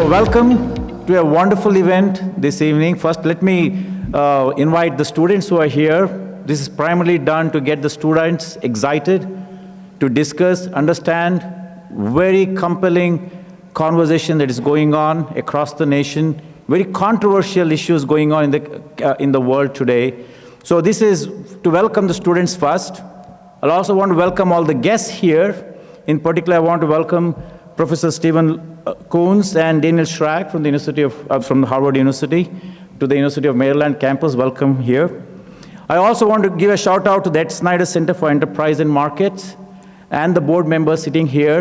So welcome to a wonderful event this evening. First, let me invite the students who are here. This is primarily done to get the students excited, to discuss, understand very compelling conversation that is going on across the nation, very controversial issues going on in the world today. So this is to welcome the students first. I also want to welcome all the guests here. In particular, I want to welcome Professor Stephen Koonin and Daniel Schrag from the from Harvard University to the University of Maryland campus. Welcome here. I also want to give a shout out to the Ed Snyder Center for Enterprise and Markets and the board members sitting here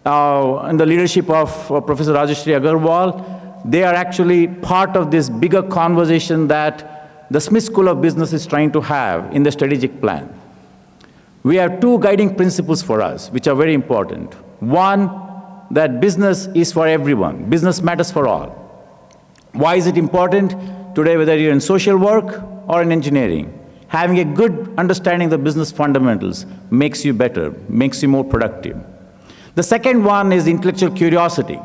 in the leadership of Professor Rajeshri Agarwal. They are actually part of this bigger conversation that the Smith School of Business is trying to have in the strategic plan. We have two guiding principles for us, which are very important. One, that business is for everyone. Business matters for all. Why is it important? Today, whether you're in social work or in engineering, having a good understanding of the business fundamentals makes you better, makes you more productive. The second one is intellectual curiosity.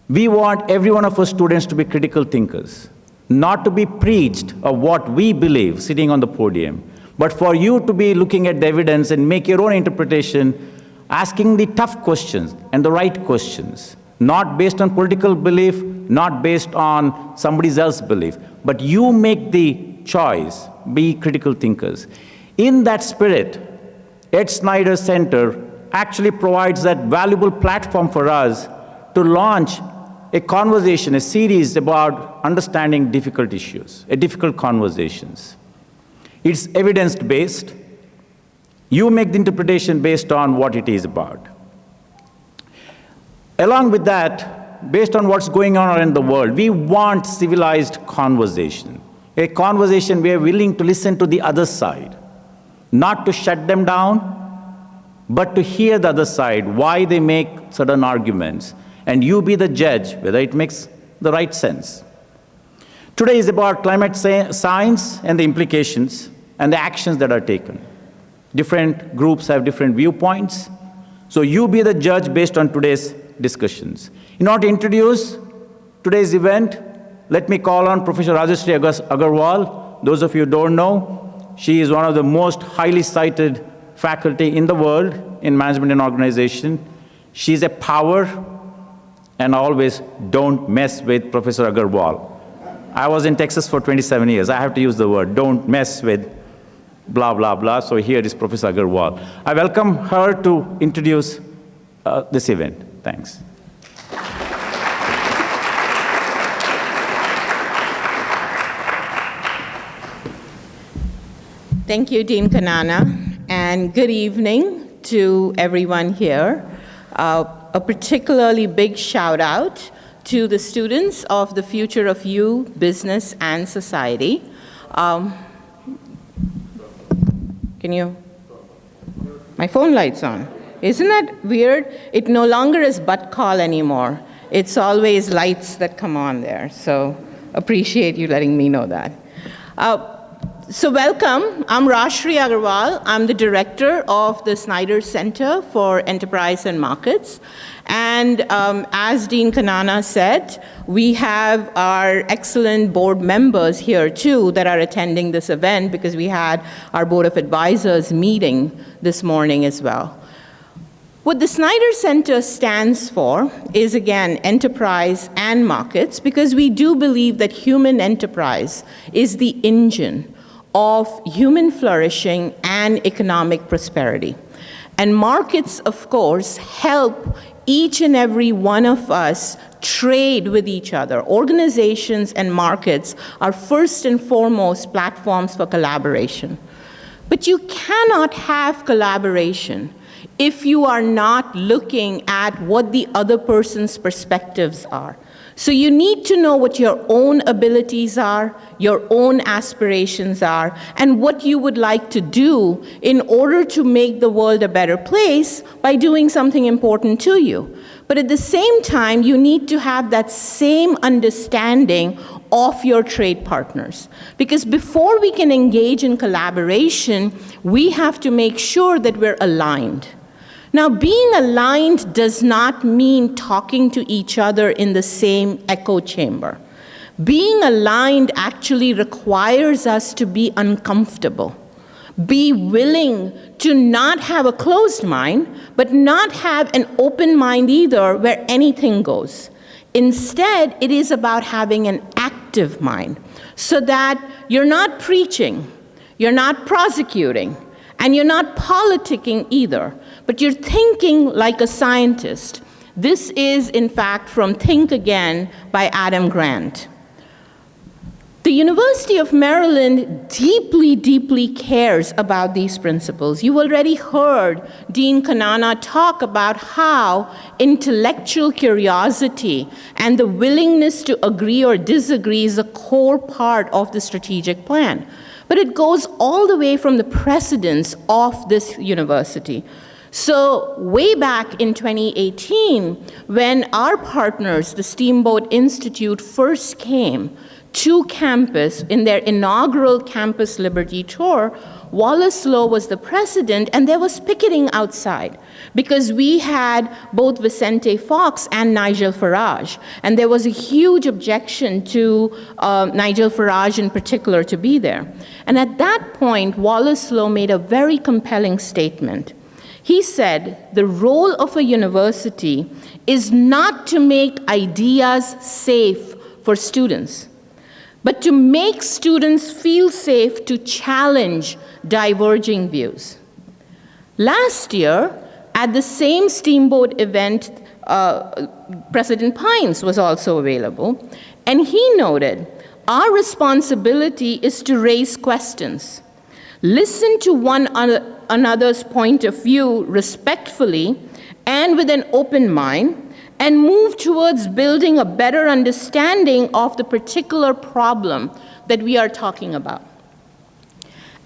We want every one of our students to be critical thinkers, not to be preached of what we believe sitting on the podium, but for you to be looking at the evidence and make your own interpretation, asking the tough questions and the right questions, not based on political belief, not based on somebody else's belief, but you make the choice, be critical thinkers. In that spirit, Ed Snyder Center actually provides that valuable platform for us to launch a conversation, a series about understanding difficult issues, difficult conversations. It's evidence-based. You make the interpretation based on what it is about. Along with that, based on what's going on in the world, we want civilized conversation, a conversation where we're willing to listen to the other side, not to shut them down, but to hear the other side, why they make certain arguments, and you be the judge whether it makes the right sense. Today is about climate science and the implications and the actions that are taken. Different groups have different viewpoints, so you be the judge based on today's discussions. In order to introduce today's event, let me call on Professor Rajeshri Agarwal. Those of you who don't know, she is one of the most highly cited faculty in the world in management and organization. She's a power, and always don't mess with Professor Agarwal. I was in Texas for 27 years. I have to use the word, don't mess with blah, blah, blah. So here is Professor Agarwal. I welcome her to introduce this event. Thanks. Thank you, Dean Kanana, and good evening to everyone here. A particularly big shout out to the students of the Future of You, Business and Society. My phone light's on. Isn't that weird? It no longer is butt call anymore. It's always lights that come on there. So appreciate you letting me know that. So welcome, I'm Rajeshri Agarwal. I'm the director of the Snyder Center for Enterprise and Markets. And as Dean Kanana said, we have our excellent board members here too that are attending this event because we had our board of advisors meeting this morning as well. What the Snyder Center stands for is, again, enterprise and markets, because we do believe that human enterprise is the engine of human flourishing and economic prosperity. And markets, of course, help each and every one of us trade with each other. Organizations and markets are first and foremost platforms for collaboration. But you cannot have collaboration if you are not looking at what the other person's perspectives are. So you need to know what your own abilities are, your own aspirations are, and what you would like to do in order to make the world a better place by doing something important to you. But at the same time, you need to have that same understanding of your trade partners. Because before we can engage in collaboration, we have to make sure that we're aligned. Now, being aligned does not mean talking to each other in the same echo chamber. Being aligned actually requires us to be uncomfortable, be willing to not have a closed mind, but not have an open mind either where anything goes. Instead, it is about having an active mind so that you're not preaching, you're not prosecuting, and you're not politicking either, but you're thinking like a scientist. This is, in fact, from Think Again by Adam Grant. The University of Maryland deeply, deeply cares about these principles. You already heard Dean Kanana talk about how intellectual curiosity and the willingness to agree or disagree is a core part of the strategic plan. But it goes all the way from the precedents of this university. So way back in 2018, when our partners, the Steamboat Institute, first came to campus in their inaugural Campus Liberty tour, Wallace Lowe was the president, and there was picketing outside because we had both Vicente Fox and Nigel Farage, and there was a huge objection to Nigel Farage in particular to be there. And at that point, Wallace Lowe made a very compelling statement. He said, the role of a university is not to make ideas safe for students, but to make students feel safe to challenge diverging views. Last year, at the same Steamboat event, President Pines was also available, and he noted, our responsibility is to raise questions, listen to one another's point of view respectfully and with an open mind, and move towards building a better understanding of the particular problem that we are talking about.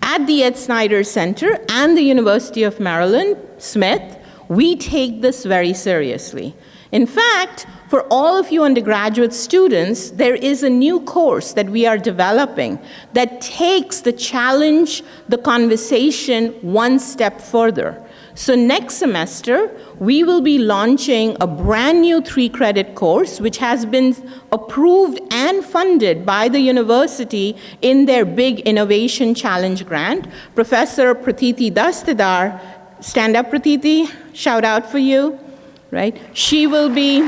At the Ed Snyder Center and the University of Maryland, Smith, we take this very seriously. In fact, for all of you undergraduate students, there is a new course that we are developing that takes the challenge, the conversation one step further. So next semester, we will be launching a brand new 3-credit course, which has been approved and funded by the university in their big Innovation Challenge grant. Professor Pratiti Dastidar, stand up, Pratiti, shout out for you, right? She will be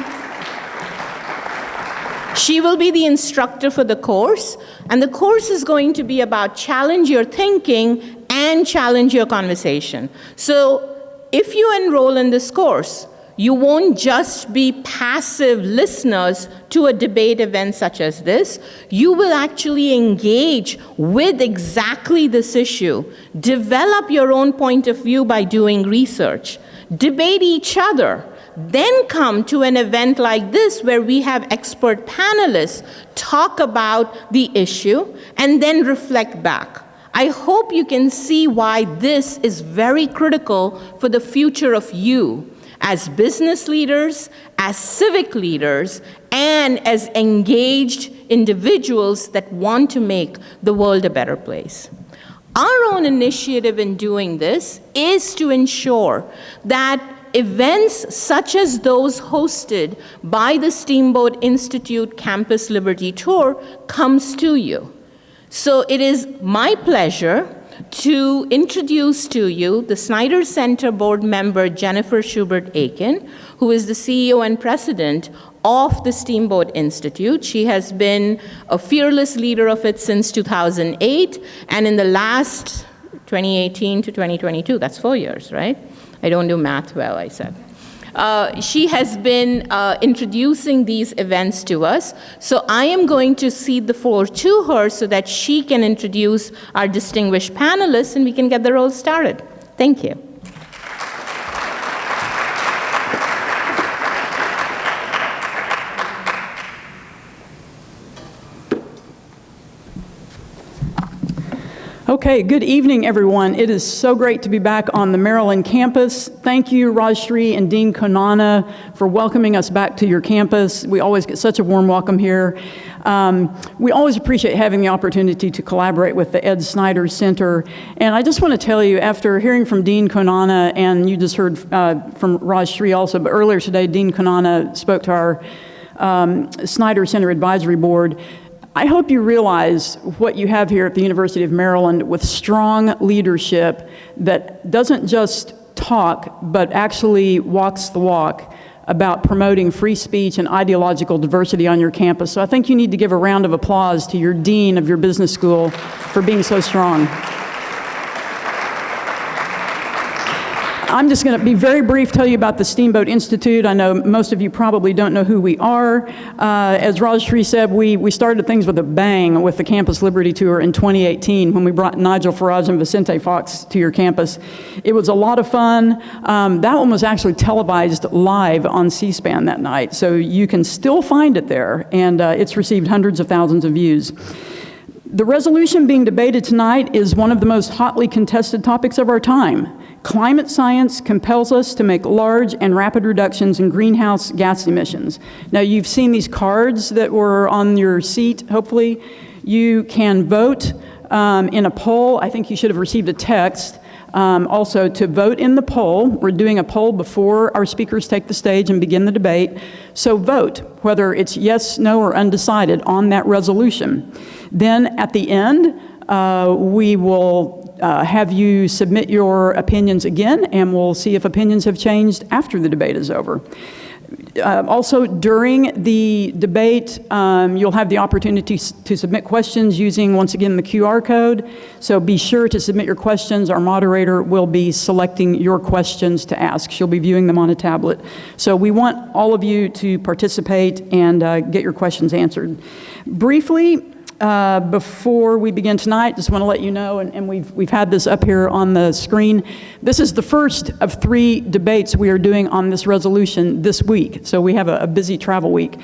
the instructor for the course, and the course is going to be about challenge your thinking and challenge your conversation. So if you enroll in this course, you won't just be passive listeners to a debate event such as this. You will actually engage with exactly this issue, develop your own point of view by doing research, debate each other, then come to an event like this where we have expert panelists talk about the issue and then reflect back. I hope you can see why this is very critical for the future of you as business leaders, as civic leaders, and as engaged individuals that want to make the world a better place. Our own initiative in doing this is to ensure that events such as those hosted by the Steamboat Institute Campus Liberty Tour comes to you. So it is my pleasure to introduce to you the Snyder Center board member Jennifer Schubert-Aiken, who is the CEO and president of the Steamboat Institute. She has been a fearless leader of it since 2008, and in the last 2018 to 2022, that's 4 years, right? I don't do math well, I said. She has been introducing these events to us. So I am going to cede the floor to her so that she can introduce our distinguished panelists and we can get the roll started. Thank you. Okay, good evening, everyone. It is so great to be back on the Maryland campus. Thank you, Rajshri and Dean Koonin, for welcoming us back to your campus. We always get such a warm welcome here. We always appreciate having the opportunity to collaborate with the Ed Snyder Center. And I just want to tell you, after hearing from Dean Koonin, and you just heard from Rajshri also, but earlier today, Dean Koonin spoke to our Snyder Center Advisory Board. I hope you realize what you have here at the University of Maryland with strong leadership that doesn't just talk, but actually walks the walk about promoting free speech and ideological diversity on your campus. So I think you need to give a round of applause to your dean of your business school for being so strong. I'm just going to be very brief, tell you about the Steamboat Institute. I know most of you probably don't know who we are. As Rajshri said, we started things with a bang with the Campus Liberty Tour in 2018 when we brought Nigel Farage and Vicente Fox to your campus. It was a lot of fun. That one was actually televised live on C-SPAN that night, so you can still find it there, and it's received hundreds of thousands of views. The resolution being debated tonight is one of the most hotly contested topics of our time. Climate science compels us to make large and rapid reductions in greenhouse gas emissions. Now, you've seen these cards that were on your seat, hopefully. You can vote in a poll. I think you should have received a text also to vote in the poll. We're doing a poll before our speakers take the stage and begin the debate. So vote, whether it's yes, no, or undecided on that resolution. Then at the end, we will have you submit your opinions again, and we'll see if opinions have changed after the debate is over. Also, during the debate, you'll have the opportunity to submit questions using, once again, the QR code. So be sure to submit your questions. Our moderator will be selecting your questions to ask. She'll be viewing them on a tablet. So we want all of you to participate and get your questions answered. Briefly, before we begin tonight, just want to let you know, and we've had this up here on the screen, this is the first of 3 debates we are doing on this resolution this week. So we have a busy travel week.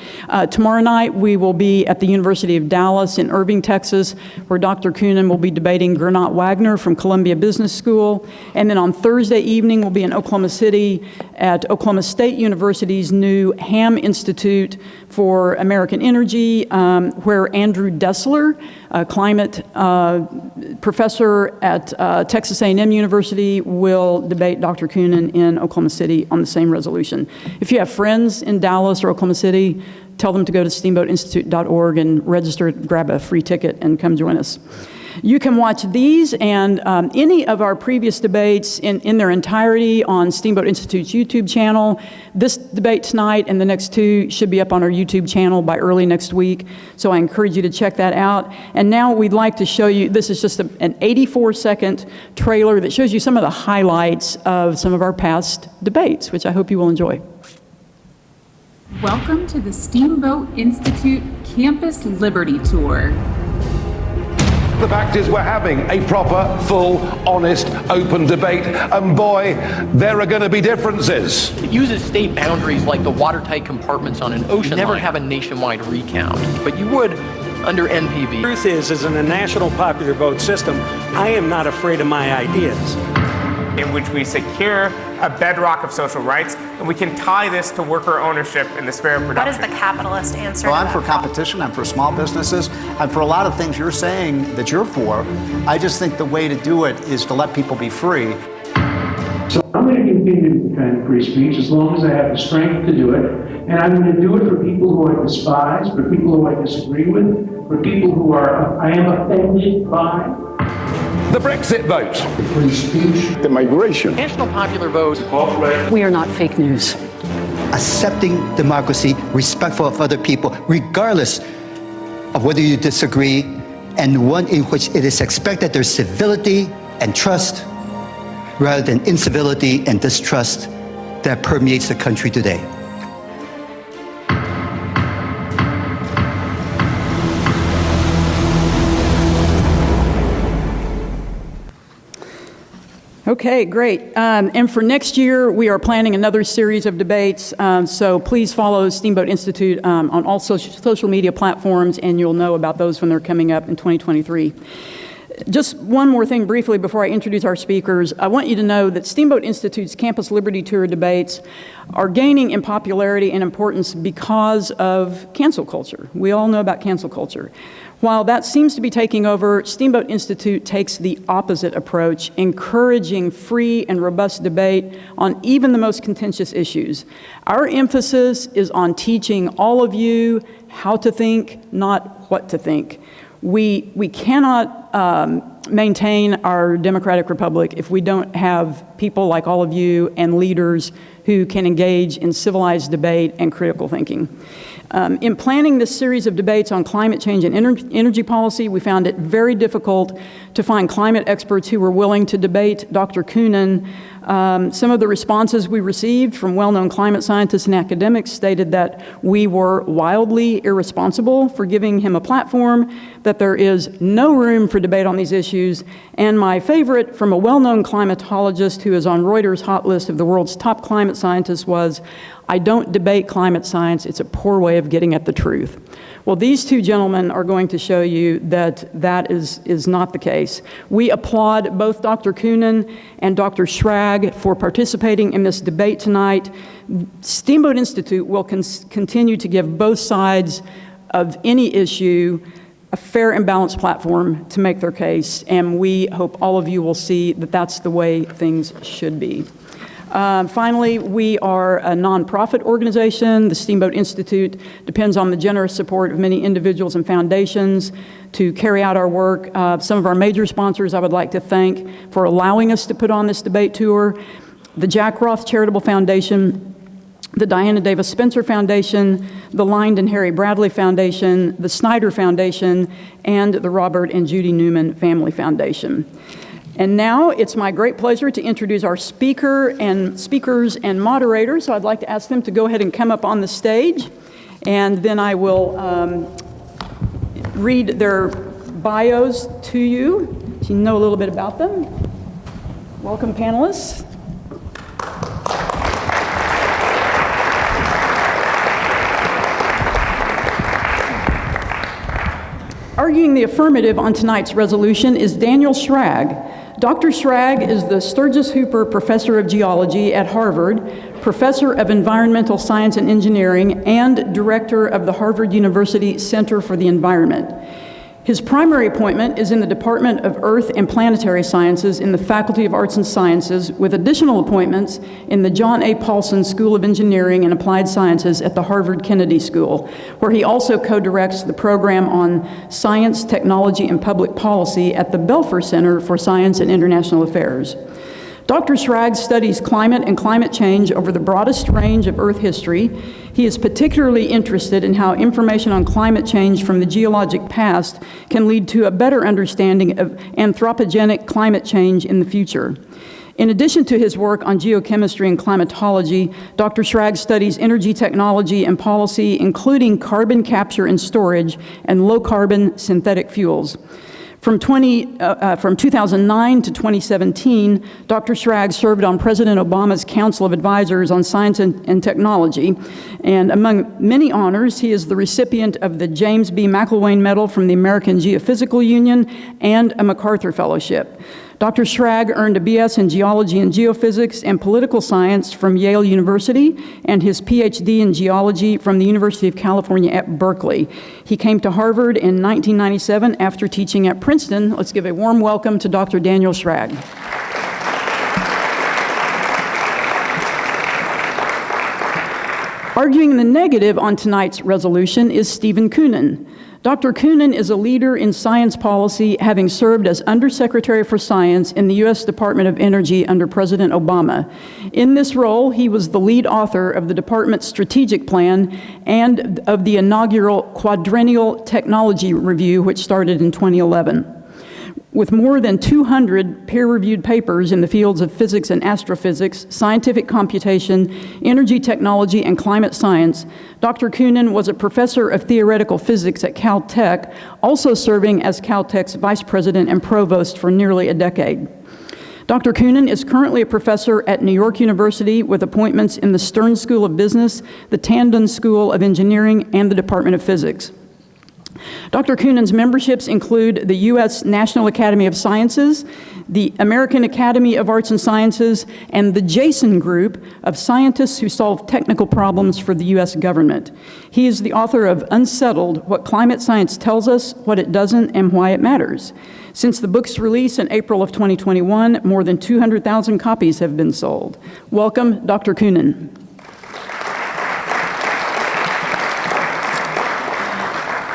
Tomorrow night, we will be at the University of Dallas in Irving, Texas, where Dr. Koonin will be debating Gernot Wagner from Columbia Business School. And then on Thursday evening, we'll be in Oklahoma City at Oklahoma State University's new Ham Institute for American Energy, where Andrew Dessler, a climate professor at Texas A&M University, will debate Dr. Koonin in Oklahoma City on the same resolution. If you have friends in Dallas or Oklahoma City, tell them to go to steamboatinstitute.org and register, grab a free ticket, and come join us. You can watch these and any of our previous debates in their entirety on Steamboat Institute's YouTube channel. This debate tonight and the next 2 should be up on our YouTube channel by early next week, so I encourage you to check that out. And now we'd like to show you, this is just an 84-second trailer that shows you some of the highlights of some of our past debates, which I hope you will enjoy. Welcome to the Steamboat Institute Campus Liberty Tour. The fact is we're having a proper, full, honest, open debate, and boy, there are going to be differences. It uses state boundaries like the watertight compartments on an ocean liner. Never have a nationwide recount, but you would under NPV. The truth is in a national popular vote system, I am not afraid of my ideas. In which we secure a bedrock of social rights, and we can tie this to worker ownership in the sphere of production. What is the capitalist answer? Well, I'm for competition, I'm for small businesses, I'm for a lot of things you're saying that you're for. I just think the way to do it is to let people be free. So I'm going to continue to defend free speech as long as I have the strength to do it, and I'm going to do it for people who I despise, for people who I disagree with, for people who I am offended by. The Brexit vote. Free speech. The migration. National popular vote. We are not fake news. Accepting democracy, respectful of other people, regardless of whether you disagree, and one in which it is expected there's civility and trust, rather than incivility and distrust that permeates the country today. Okay, great. And for next year, we are planning another series of debates. So please follow Steamboat Institute on all social media platforms, and you'll know about those when they're coming up in 2023. Just one more thing briefly before I introduce our speakers. I want you to know that Steamboat Institute's Campus Liberty Tour debates are gaining in popularity and importance because of cancel culture. We all know about cancel culture. While that seems to be taking over, Steamboat Institute takes the opposite approach, encouraging free and robust debate on even the most contentious issues. Our emphasis is on teaching all of you how to think, not what to think. We cannot maintain our democratic republic if we don't have people like all of you and leaders who can engage in civilized debate and critical thinking. In planning this series of debates on climate change and energy policy, we found it very difficult to find climate experts who were willing to debate Dr. Koonin. Some of the responses we received from well-known climate scientists and academics stated that we were wildly irresponsible for giving him a platform, that there is no room for debate on these issues, and my favorite from a well-known climatologist who is on Reuters' hot list of the world's top climate scientists was, "I don't debate climate science, it's a poor way of getting at the truth." Well, these two gentlemen are going to show you that that is not the case. We applaud both Dr. Koonin and Dr. Schrag for participating in this debate tonight. Steamboat Institute will continue to give both sides of any issue a fair and balanced platform to make their case, and we hope all of you will see that that's the way things should be. Finally, we are a nonprofit organization. The Steamboat Institute depends on the generous support of many individuals and foundations to carry out our work. Some of our major sponsors I would like to thank for allowing us to put on this debate tour: the Jack Roth Charitable Foundation, the Diana Davis Spencer Foundation, the Lyndon Harry Bradley Foundation, the Snyder Foundation, and the Robert and Judy Newman Family Foundation. And now it's my great pleasure to introduce our speakers and moderators. So I'd like to ask them to go ahead and come up on the stage, and then I will read their bios to you so you know a little bit about them. Welcome, panelists. Arguing the affirmative on tonight's resolution is Daniel Schrag. Dr. Schrag is the Sturgis Hooper Professor of Geology at Harvard, Professor of Environmental Science and Engineering, and Director of the Harvard University Center for the Environment. His primary appointment is in the Department of Earth and Planetary Sciences in the Faculty of Arts and Sciences, with additional appointments in the John A. Paulson School of Engineering and Applied Sciences at the Harvard Kennedy School, where he also co-directs the program on Science, Technology, and Public Policy at the Belfer Center for Science and International Affairs. Dr. Schrag studies climate and climate change over the broadest range of Earth history. He is particularly interested in how information on climate change from the geologic past can lead to a better understanding of anthropogenic climate change in the future. In addition to his work on geochemistry and climatology, Dr. Schrag studies energy technology and policy, including carbon capture and storage and low-carbon synthetic fuels. From 2009 to 2017, Dr. Schrag served on President Obama's Council of Advisors on Science and Technology, and among many honors, he is the recipient of the James B. McIlwain Medal from the American Geophysical Union and a MacArthur Fellowship. Dr. Schrag earned a BS in Geology and Geophysics and Political Science from Yale University and his Ph.D. in Geology from the University of California at Berkeley. He came to Harvard in 1997 after teaching at Princeton. Let's give a warm welcome to Dr. Daniel Schrag. Arguing the negative on tonight's resolution is Stephen Koonin. Dr. Koonin is a leader in science policy, having served as Undersecretary for Science in the U.S. Department of Energy under President Obama. In this role, he was the lead author of the department's strategic plan and of the inaugural Quadrennial Technology Review, which started in 2011. With more than 200 peer-reviewed papers in the fields of physics and astrophysics, scientific computation, energy technology, and climate science, Dr. Koonin was a professor of theoretical physics at Caltech, also serving as Caltech's vice president and provost for nearly a decade. Dr. Koonin is currently a professor at New York University with appointments in the Stern School of Business, the Tandon School of Engineering, and the Department of Physics. Dr. Koonin's memberships include the U.S. National Academy of Sciences, the American Academy of Arts and Sciences, and the Jason Group of scientists who solve technical problems for the U.S. government. He is the author of Unsettled, What Climate Science Tells Us, What It Doesn't, and Why It Matters. Since the book's release in April of 2021, more than 200,000 copies have been sold. Welcome, Dr. Koonin.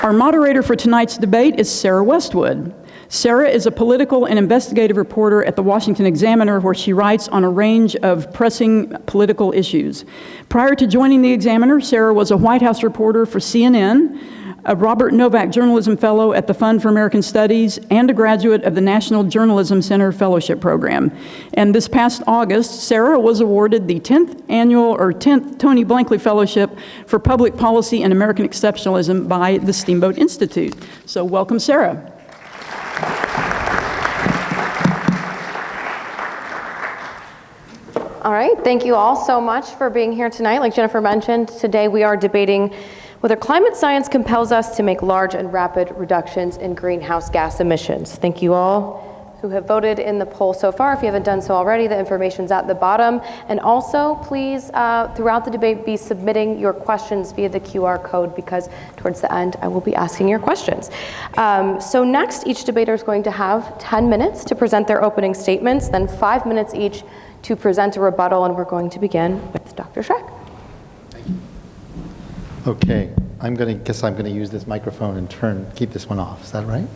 Our moderator for tonight's debate is Sarah Westwood. Sarah is a political and investigative reporter at the Washington Examiner, where she writes on a range of pressing political issues. Prior to joining the Examiner, Sarah was a White House reporter for CNN, a Robert Novak Journalism Fellow at the Fund for American Studies, and a graduate of the National Journalism Center Fellowship Program. And this past August, Sarah was awarded the 10th Tony Blankley Fellowship for Public Policy and American Exceptionalism by the Steamboat Institute. So welcome, Sarah. All right, thank you all so much for being here tonight. Like Jennifer mentioned, today we are debating whether climate science compels us to make large and rapid reductions in greenhouse gas emissions. Thank you all who have voted in the poll so far. If you haven't done so already, the information's at the bottom. And also, please, throughout the debate, be submitting your questions via the QR code, because towards the end, I will be asking your questions. So next, each debater is going to have 10 minutes to present their opening statements, then 5 minutes each to present a rebuttal, and we're going to begin with Dr. Schrag. Okay, I'm going to use this microphone and keep this one off. Is that right?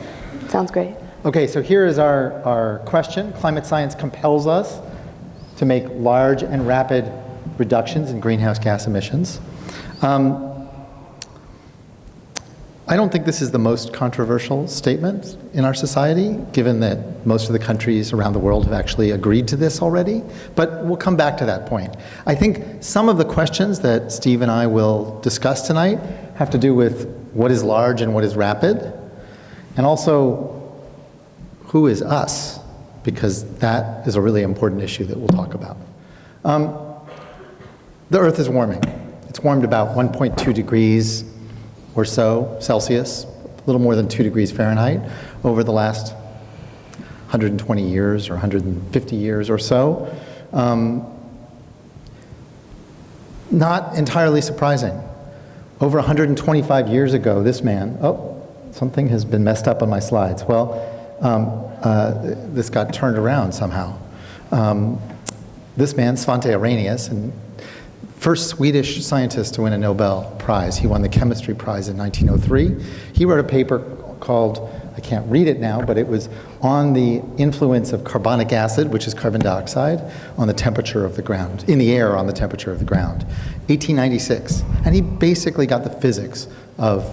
Sounds great. Okay, so here is our question. Climate science compels us to make large and rapid reductions in greenhouse gas emissions. I don't think this is the most controversial statement in our society, given that most of the countries around the world have actually agreed to this already, but we'll come back to that point. I think some of the questions that Steve and I will discuss tonight have to do with what is large and what is rapid, and also who is us, because that is a really important issue that we'll talk about. The Earth is warming. It's warmed about 1.2 degrees or so Celsius, a little more than 2 degrees Fahrenheit, over the last 120 years or 150 years or so. Not entirely surprising. Over 125 years ago, this man, something has been messed up on my slides. Well, this got turned around somehow. This man, Svante Arrhenius, and first Swedish scientist to win a Nobel Prize. He won the chemistry prize in 1903. He wrote a paper called, I can't read it now, but it was on the influence of carbonic acid, which is carbon dioxide, on the temperature of the ground, in the air on the temperature of the ground, 1896. And he basically got the physics of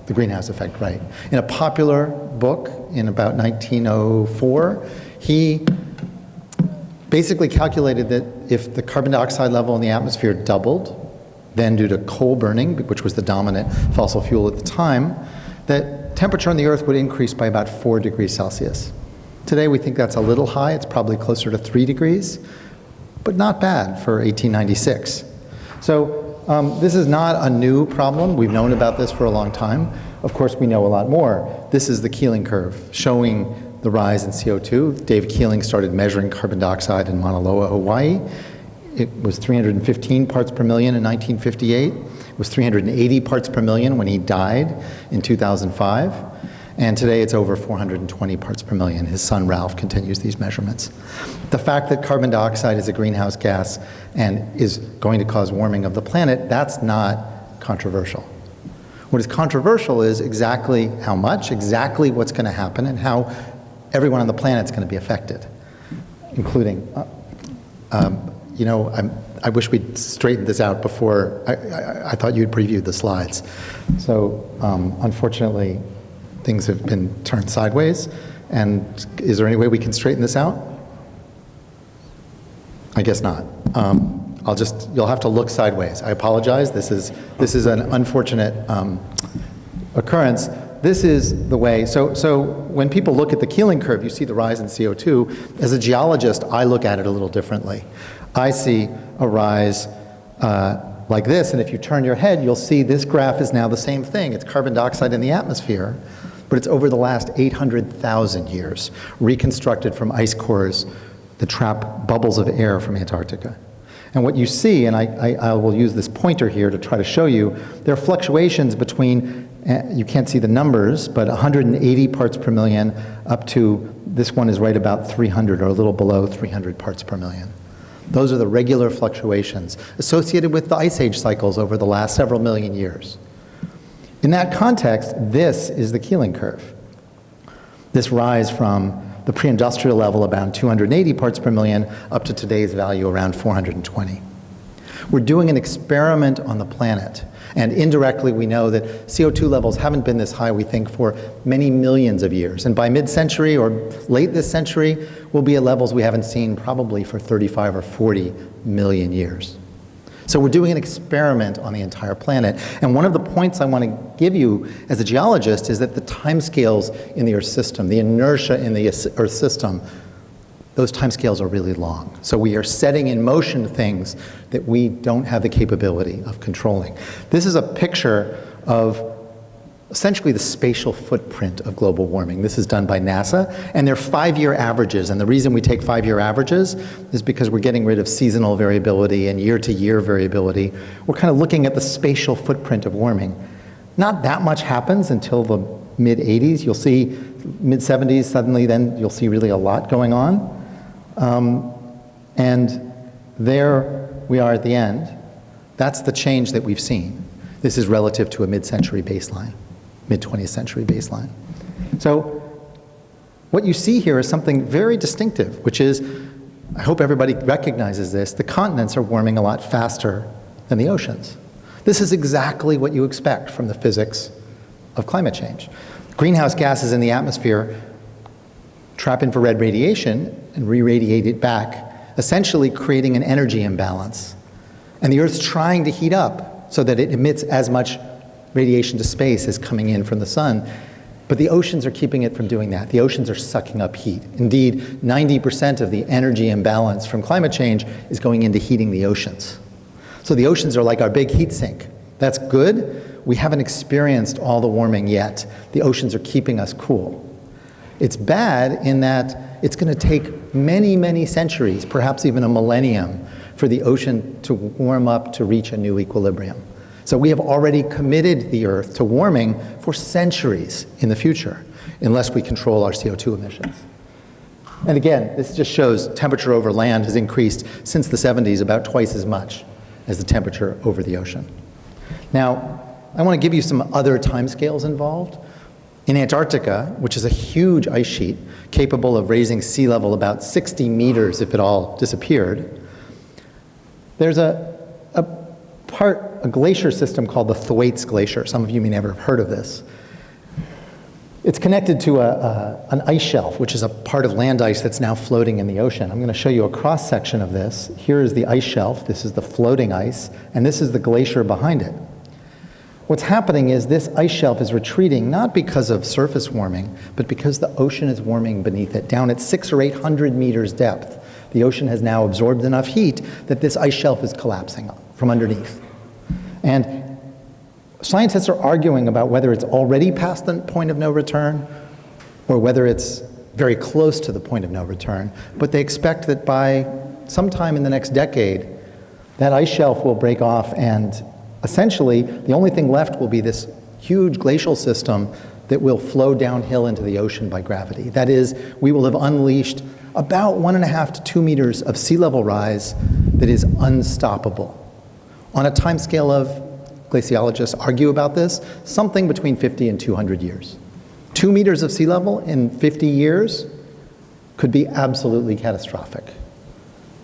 the greenhouse effect right. In a popular book in about 1904, he basically calculated that if the carbon dioxide level in the atmosphere doubled, then due to coal burning, which was the dominant fossil fuel at the time, that temperature on the Earth would increase by about 4 degrees Celsius. Today we think that's a little high. It's probably closer to 3 degrees, but not bad for 1896. So this is not a new problem. We've known about this for a long time. Of course, we know a lot more. This is the Keeling curve showing the rise in CO2. David Keeling started measuring carbon dioxide in Mauna Loa, Hawaii. It was 315 parts per million in 1958. It was 380 parts per million when he died in 2005. And today it's over 420 parts per million. His son Ralph continues these measurements. The fact that carbon dioxide is a greenhouse gas and is going to cause warming of the planet, that's not controversial. What is controversial is exactly how much, exactly what's going to happen, and how everyone on the planet is going to be affected, including, I wish we'd straightened this out before. I thought you'd previewed the slides. So unfortunately, things have been turned sideways. And is there any way we can straighten this out? I guess not. You'll have to look sideways. I apologize. This is an unfortunate occurrence. This is the way, so when people look at the Keeling curve, you see the rise in CO2. As a geologist, I look at it a little differently. I see a rise like this, and if you turn your head, you'll see this graph is now the same thing. It's carbon dioxide in the atmosphere, but it's over the last 800,000 years, reconstructed from ice cores that trap bubbles of air from Antarctica. And what you see, and I will use this pointer here to try to show you, there are fluctuations between, you can't see the numbers, but 180 parts per million up to, this one is right about 300 or a little below 300 parts per million. Those are the regular fluctuations associated with the ice age cycles over the last several million years. In that context, this is the Keeling curve. This rise from the pre-industrial level about 280 parts per million up to today's value around 420. We're doing an experiment on the planet, and indirectly we know that CO2 levels haven't been this high, we think, for many millions of years. And by mid-century or late this century, we'll be at levels we haven't seen probably for 35 or 40 million years. So we're doing an experiment on the entire planet. And one of the points I want to give you as a geologist is that the timescales in the Earth system, the inertia in the Earth system, those timescales are really long. So we are setting in motion things that we don't have the capability of controlling. This is a picture of essentially the spatial footprint of global warming. This is done by NASA, and they're 5-year averages. And the reason we take 5-year averages is because we're getting rid of seasonal variability and year-to-year variability. We're kind of looking at the spatial footprint of warming. Not that much happens until the mid-80s. You'll see mid-70s, suddenly then you'll see really a lot going on. And there we are at the end. That's the change that we've seen. This is relative to a mid-century baseline, mid-20th century baseline. So what you see here is something very distinctive, which is, I hope everybody recognizes this, the continents are warming a lot faster than the oceans. This is exactly what you expect from the physics of climate change. Greenhouse gases in the atmosphere trap infrared radiation and re-radiate it back, essentially creating an energy imbalance. And the Earth's trying to heat up so that it emits as much radiation to space as coming in from the sun. But the oceans are keeping it from doing that. The oceans are sucking up heat. Indeed, 90% of the energy imbalance from climate change is going into heating the oceans. So the oceans are like our big heat sink. That's good. We haven't experienced all the warming yet. The oceans are keeping us cool. It's bad in that it's going to take many, many centuries, perhaps even a millennium, for the ocean to warm up to reach a new equilibrium. So we have already committed the Earth to warming for centuries in the future, unless we control our CO2 emissions. And again, this just shows temperature over land has increased since the 70s about twice as much as the temperature over the ocean. Now, I want to give you some other timescales involved. In Antarctica, which is a huge ice sheet capable of raising sea level about 60 meters if it all disappeared, there's a glacier system called the Thwaites Glacier. Some of you may never have heard of this. It's connected to an ice shelf, which is a part of land ice that's now floating in the ocean. I'm going to show you a cross-section of this. Here is the ice shelf. This is the floating ice, and this is the glacier behind it. What's happening is this ice shelf is retreating not because of surface warming, but because the ocean is warming beneath it. Down at 600 or 800 meters depth, the ocean has now absorbed enough heat that this ice shelf is collapsing from underneath. And scientists are arguing about whether it's already past the point of no return or whether it's very close to the point of no return. But they expect that by sometime in the next decade, that ice shelf will break off, and essentially the only thing left will be this huge glacial system that will flow downhill into the ocean by gravity. That is, we will have unleashed about 1.5 to 2 meters of sea level rise that is unstoppable. On a time scale of, glaciologists argue about this, something between 50 and 200 years. 2 meters of sea level in 50 years could be absolutely catastrophic.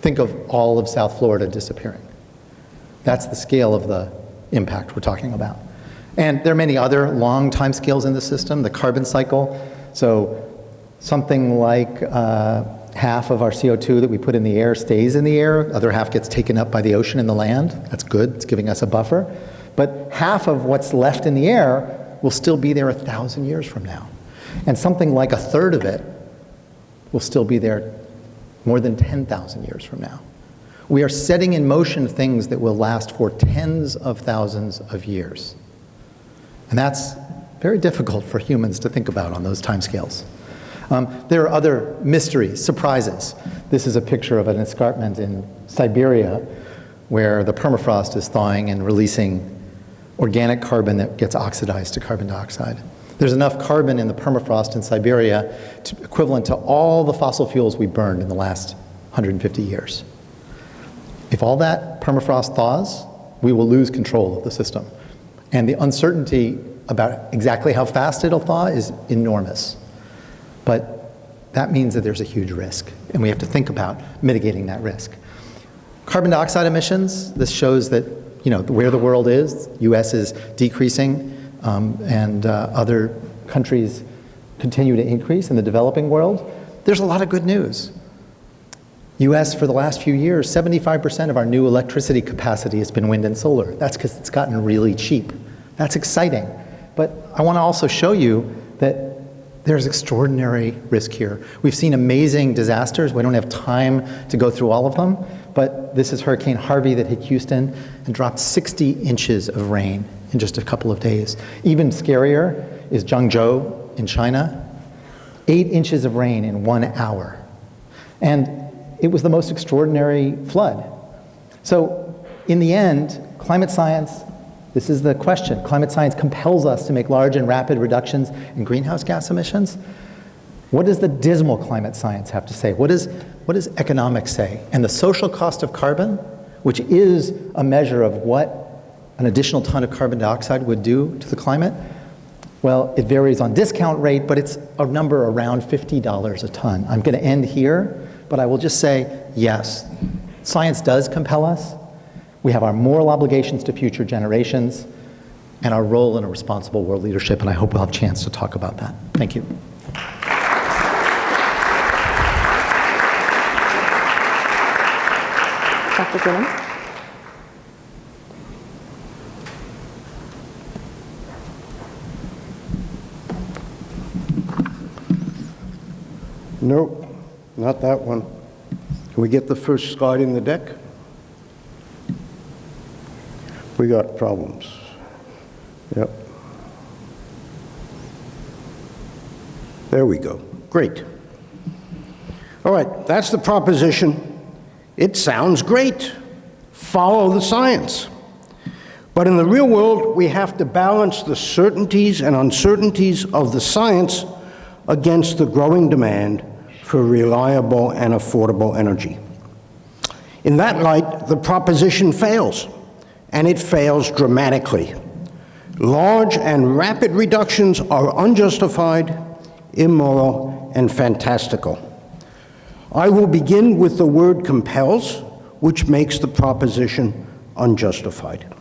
Think of all of South Florida disappearing. That's the scale of the impact we're talking about. And there are many other long time scales in the system, the carbon cycle. So something like half of our CO2 that we put in the air stays in the air, the other half gets taken up by the ocean and the land. That's good, it's giving us a buffer. But half of what's left in the air will still be there 1,000 years from now. And something like a third of it will still be there more than 10,000 years from now. We are setting in motion things that will last for tens of thousands of years. And that's very difficult for humans to think about on those timescales. There are other mysteries, surprises. This is a picture of an escarpment in Siberia where the permafrost is thawing and releasing organic carbon that gets oxidized to carbon dioxide. There's enough carbon in the permafrost in Siberia equivalent to all the fossil fuels we burned in the last 150 years. If all that permafrost thaws, we will lose control of the system. And the uncertainty about exactly how fast it'll thaw is enormous. But that means that there's a huge risk, and we have to think about mitigating that risk. Carbon dioxide emissions, this shows that where the world is, US is decreasing, and other countries continue to increase in the developing world. There's a lot of good news. US, for the last few years, 75% of our new electricity capacity has been wind and solar. That's because it's gotten really cheap. That's exciting. But I want to also show you that there's extraordinary risk here. We've seen amazing disasters. We don't have time to go through all of them, but this is Hurricane Harvey that hit Houston and dropped 60 inches of rain in just a couple of days. Even scarier is Zhangzhou in China, 8 inches of rain in 1 hour. And it was the most extraordinary flood. So in the end, climate science, this is the question, climate science compels us to make large and rapid reductions in greenhouse gas emissions. What does the dismal climate science have to say? What does economics say? And the social cost of carbon, which is a measure of what an additional ton of carbon dioxide would do to the climate, well, it varies on discount rate, but it's a number around $50 a ton. I'm going to end here, but I will just say, yes, science does compel us. We have our moral obligations to future generations and our role in a responsible world leadership, and I hope we'll have a chance to talk about that. Thank you. Dr. Koonin? Nope, not that one. Can we get the first slide in the deck? We got problems. Yep. There we go. Great. All right, that's the proposition. It sounds great. Follow the science. But in the real world, we have to balance the certainties and uncertainties of the science against the growing demand for reliable and affordable energy. In that light, the proposition fails, and it fails dramatically. Large and rapid reductions are unjustified, immoral, and fantastical. I will begin with the word compels, which makes the proposition unjustified.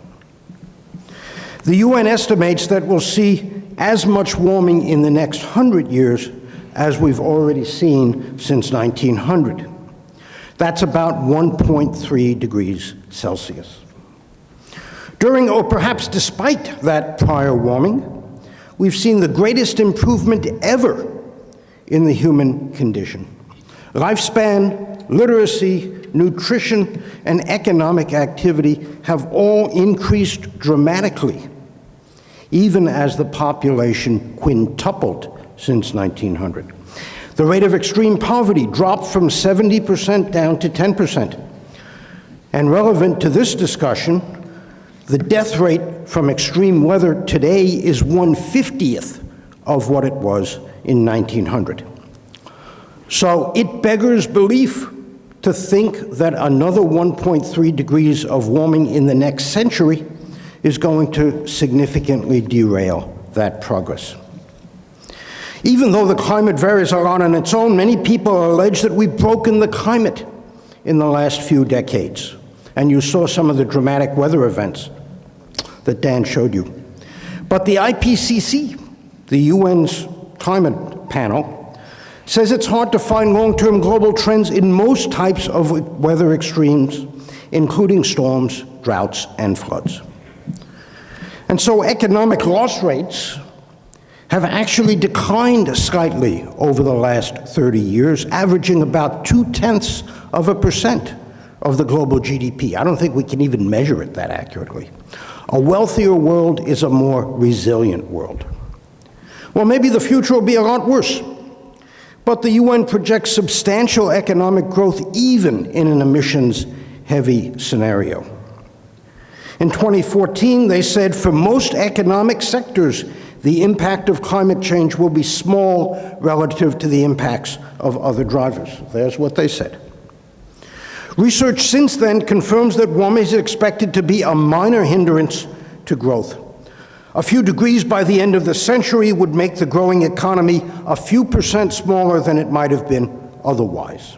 The UN estimates that we'll see as much warming in the next 100 years as we've already seen since 1900. That's about 1.3 degrees Celsius. During, or perhaps despite that prior warming, we've seen the greatest improvement ever in the human condition. Lifespan, literacy, nutrition, and economic activity have all increased dramatically, even as the population quintupled since 1900. The rate of extreme poverty dropped from 70% down to 10%. And relevant to this discussion, the death rate from extreme weather today is 1/50th of what it was in 1900. So it beggars belief to think that another 1.3 degrees of warming in the next century is going to significantly derail that progress. Even though the climate varies a lot on its own, many people allege that we've broken the climate in the last few decades. And you saw some of the dramatic weather events that Dan showed you. But the IPCC, the UN's climate panel, says it's hard to find long-term global trends in most types of weather extremes, including storms, droughts, and floods. And so economic loss rates have actually declined slightly over the last 30 years, averaging about 0.2% of the global GDP. I don't think we can even measure it that accurately. A wealthier world is a more resilient world. Well, maybe the future will be a lot worse. But the UN projects substantial economic growth even in an emissions-heavy scenario. In 2014, they said for most economic sectors, the impact of climate change will be small relative to the impacts of other drivers. There's what they said. Research since then confirms that warming is expected to be a minor hindrance to growth. A few degrees by the end of the century would make the growing economy a few percent smaller than it might have been otherwise.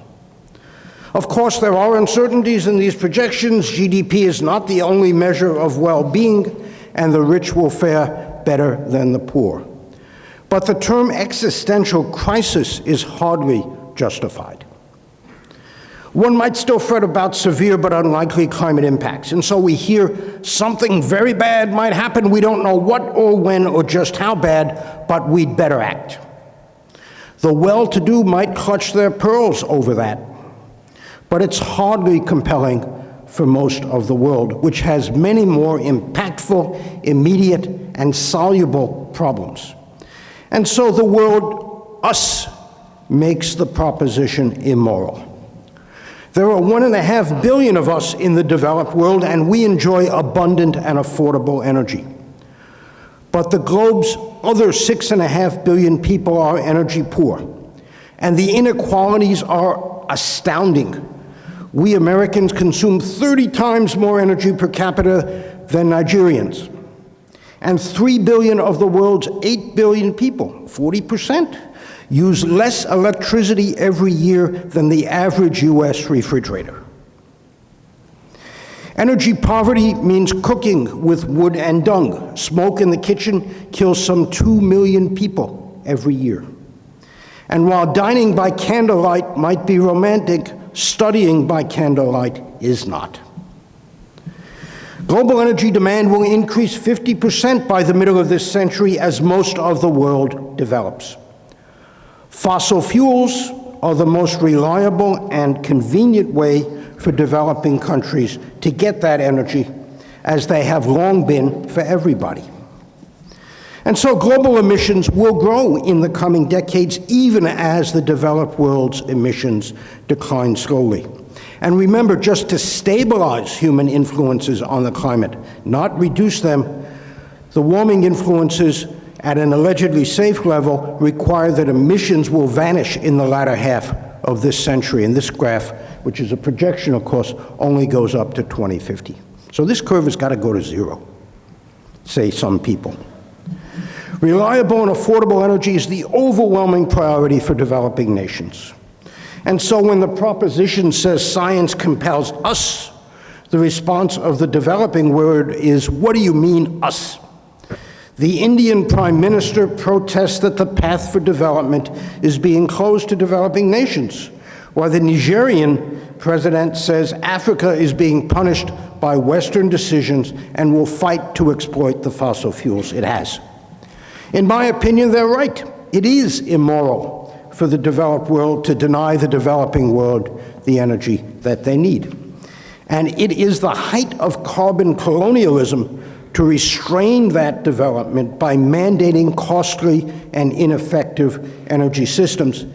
Of course, there are uncertainties in these projections. GDP is not the only measure of well-being, and the rich will fare better than the poor. But the term existential crisis is hardly justified. One might still fret about severe but unlikely climate impacts, and so we hear something very bad might happen. We don't know what or when or just how bad, but we'd better act. The well-to-do might clutch their pearls over that, but it's hardly compelling for most of the world, which has many more impactful, immediate, and soluble problems. And so the word us makes the proposition immoral. There are 1.5 billion of us in the developed world, and we enjoy abundant and affordable energy. But the globe's other 6.5 billion people are energy poor, and the inequalities are astounding. We Americans consume 30 times more energy per capita than Nigerians, and 3 billion of the world's 8 billion people, 40%, use less electricity every year than the average US refrigerator. Energy poverty means cooking with wood and dung. Smoke in the kitchen kills some 2 million people every year. And while dining by candlelight might be romantic, studying by candlelight is not. Global energy demand will increase 50% by the middle of this century as most of the world develops. Fossil fuels are the most reliable and convenient way for developing countries to get that energy, as they have long been for everybody. And so global emissions will grow in the coming decades, even as the developed world's emissions decline slowly. And remember, just to stabilize human influences on the climate, not reduce them, the warming influences at an allegedly safe level require that emissions will vanish in the latter half of this century. And this graph, which is a projection, of course, only goes up to 2050. So this curve has got to go to zero, say some people. Reliable and affordable energy is the overwhelming priority for developing nations. And so when the proposition says science compels us, the response of the developing world is, what do you mean, us? The Indian Prime Minister protests that the path for development is being closed to developing nations, while the Nigerian president says Africa is being punished by Western decisions and will fight to exploit the fossil fuels it has. In my opinion, they're right. It is immoral for the developed world to deny the developing world the energy that they need. And it is the height of carbon colonialism to restrain that development by mandating costly and ineffective energy systems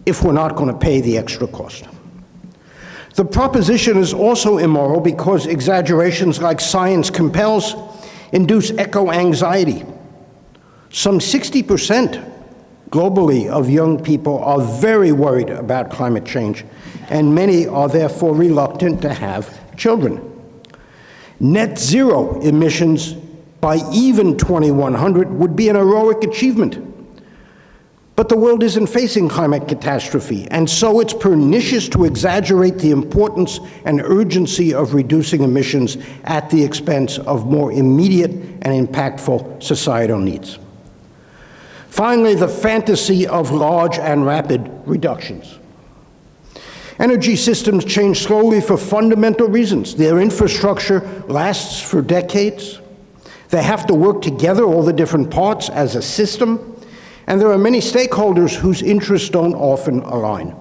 if we're not going to pay the extra cost. The proposition is also immoral because exaggerations like science compels induce eco-anxiety. Some 60% globally of young people are very worried about climate change, and many are therefore reluctant to have children. Net zero emissions by even 2100 would be an heroic achievement. But the world isn't facing climate catastrophe, and so it's pernicious to exaggerate the importance and urgency of reducing emissions at the expense of more immediate and impactful societal needs. Finally, the fantasy of large and rapid reductions. Energy systems change slowly for fundamental reasons. Their infrastructure lasts for decades. They have to work together, all the different parts, as a system. And there are many stakeholders whose interests don't often align.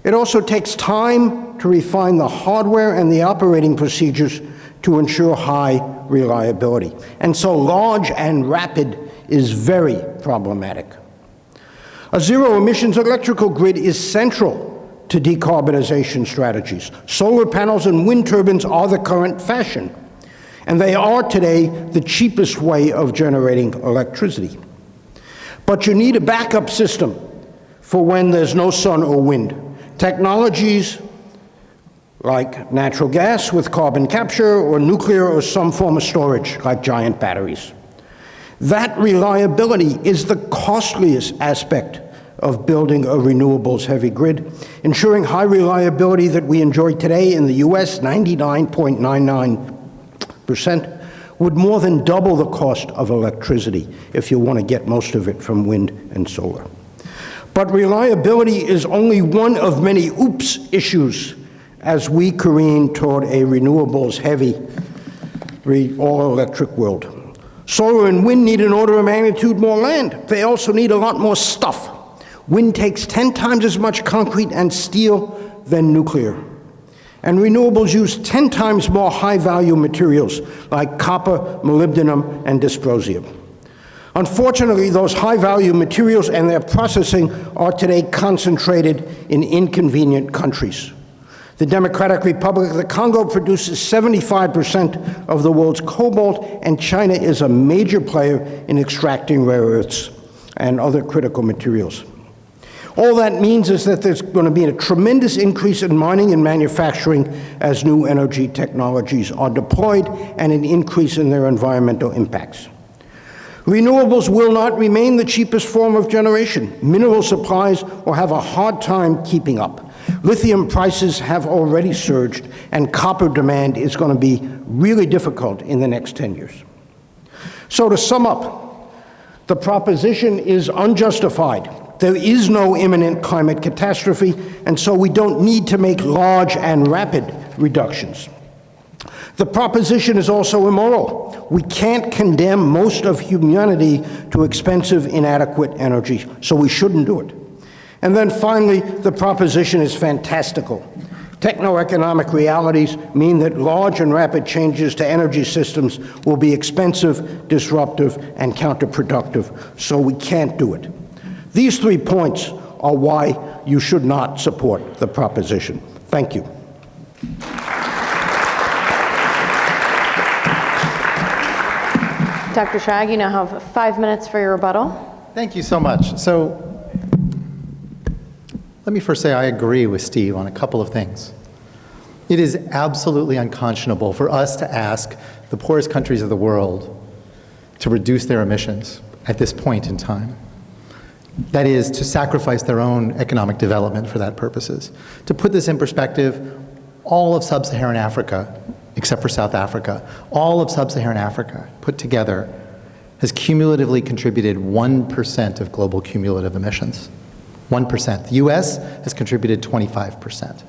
It also takes time to refine the hardware and the operating procedures to ensure high reliability. And so large and rapid is very problematic. A zero-emissions electrical grid is central to decarbonization strategies. Solar panels and wind turbines are the current fashion, and they are today the cheapest way of generating electricity. But you need a backup system for when there's no sun or wind. Technologies like natural gas with carbon capture, or nuclear, or some form of storage like giant batteries. That reliability is the costliest aspect of building a renewables-heavy grid, ensuring high reliability that we enjoy today in the US, 99.99%, would more than double the cost of electricity if you want to get most of it from wind and solar. But reliability is only one of many oops issues as we careen toward a renewables-heavy, all-electric world. Solar and wind need an order of magnitude more land. They also need a lot more stuff. Wind takes 10 times as much concrete and steel than nuclear. And renewables use 10 times more high-value materials like copper, molybdenum, and dysprosium. Unfortunately, those high-value materials and their processing are today concentrated in inconvenient countries. The Democratic Republic of the Congo produces 75% of the world's cobalt, and China is a major player in extracting rare earths and other critical materials. All that means is that there's going to be a tremendous increase in mining and manufacturing as new energy technologies are deployed, and an increase in their environmental impacts. Renewables will not remain the cheapest form of generation. Mineral supplies will have a hard time keeping up. Lithium prices have already surged, and copper demand is going to be really difficult in the next 10 years. So to sum up, the proposition is unjustified. There is no imminent climate catastrophe, and so we don't need to make large and rapid reductions. The proposition is also immoral. We can't condemn most of humanity to expensive, inadequate energy, so we shouldn't do it. And then finally, the proposition is fantastical. Techno-economic realities mean that large and rapid changes to energy systems will be expensive, disruptive, and counterproductive, so we can't do it. These 3 points are why you should not support the proposition. Thank you. Dr. Schrag, you now have 5 minutes for your rebuttal. Thank you so much. So let me first say I agree with Steve on a couple of things. It is absolutely unconscionable for us to ask the poorest countries of the world to reduce their emissions at this point in time. That is, to sacrifice their own economic development for that purposes. To put this in perspective, all of sub-Saharan Africa, except for South Africa, all of sub-Saharan Africa put together has cumulatively contributed 1% of global cumulative emissions. 1%. The US has contributed 25%.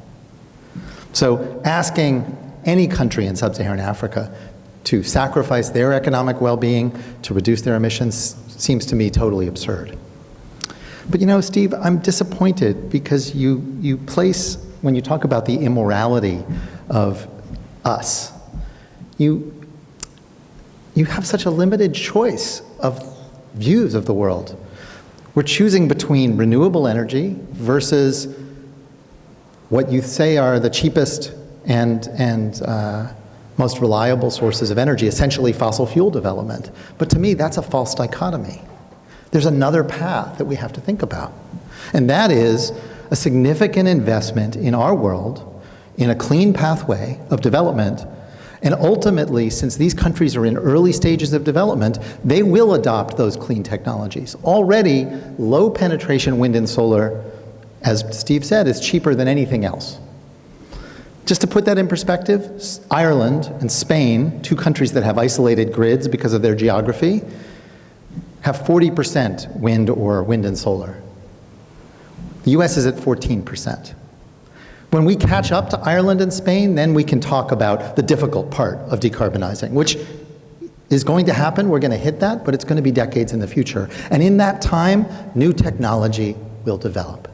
So asking any country in sub-Saharan Africa to sacrifice their economic well-being to reduce their emissions seems to me totally absurd. But you know, Steve, I'm disappointed because you place, when you talk about the immorality of us, you have such a limited choice of views of the world. We're choosing between renewable energy versus what you say are the cheapest and most reliable sources of energy, essentially fossil fuel development. But to me, that's a false dichotomy. There's another path that we have to think about, and that is a significant investment in our world in a clean pathway of development. And ultimately, since these countries are in early stages of development, they will adopt those clean technologies. Already, low penetration wind and solar, as Steve said, is cheaper than anything else. Just to put that in perspective, Ireland and Spain, 2 countries that have isolated grids because of their geography, have 40% wind or wind and solar. The US is at 14%. When we catch up to Ireland and Spain, then we can talk about the difficult part of decarbonizing, which is going to happen. We're going to hit that, but it's going to be decades in the future. And in that time, new technology will develop.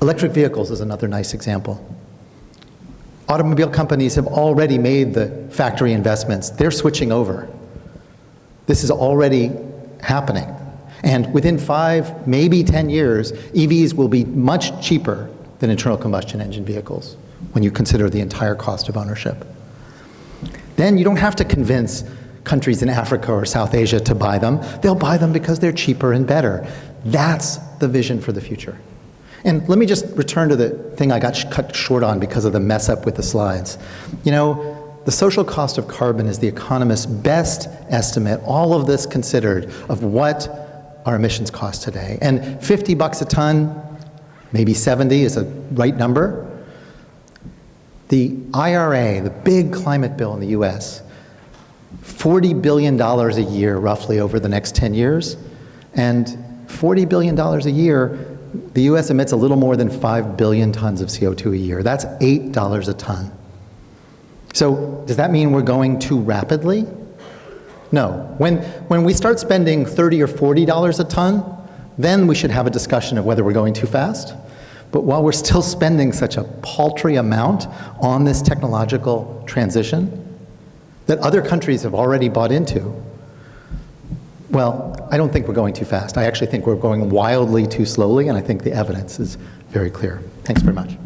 Electric vehicles is another nice example. Automobile companies have already made the factory investments. They're switching over. This is already happening. And within 5, maybe 10 years, EVs will be much cheaper than internal combustion engine vehicles when you consider the entire cost of ownership. Then you don't have to convince countries in Africa or South Asia to buy them. They'll buy them because they're cheaper and better. That's the vision for the future. And let me just return to the thing I got cut short on because of the mess up with the slides. You know, the social cost of carbon is the economist's best estimate, all of this considered, of what our emissions cost today. And $50 a ton, maybe 70 is a right number. The IRA, the big climate bill in the US, $40 billion a year roughly over the next 10 years. And $40 billion a year, the US emits a little more than 5 billion tons of CO2 a year. That's $8 a ton. So does that mean we're going too rapidly? No. When we start spending $30 or $40 a ton, then we should have a discussion of whether we're going too fast. But while we're still spending such a paltry amount on this technological transition that other countries have already bought into, well, I don't think we're going too fast. I actually think we're going wildly too slowly, and I think the evidence is very clear. Thanks very much.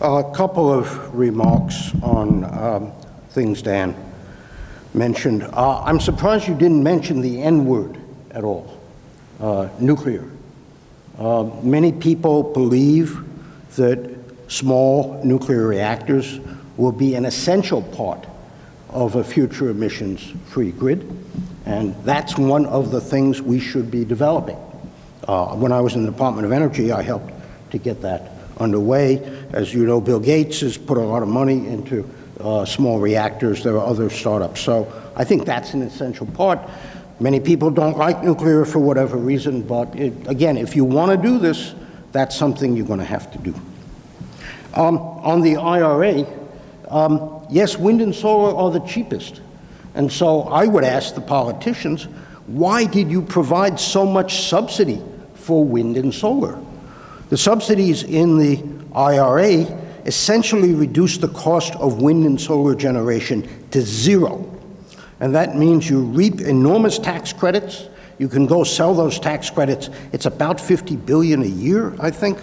A couple of remarks on things Dan mentioned. I'm surprised you didn't mention the N word at all, nuclear. Many people believe that small nuclear reactors will be an essential part of a future emissions-free grid, and that's one of the things we should be developing. When I was in the Department of Energy, I helped to get that underway. As you know, Bill Gates has put a lot of money into small reactors. There are other startups. So I think that's an essential part. Many people don't like nuclear for whatever reason, but again, if you want to do this, that's something you're going to have to do. On the IRA, yes, wind and solar are the cheapest. And so I would ask the politicians, why did you provide so much subsidy for wind and solar? The subsidies in the IRA essentially reduce the cost of wind and solar generation to zero. And that means you reap enormous tax credits. You can go sell those tax credits. It's about $50 billion a year, I think.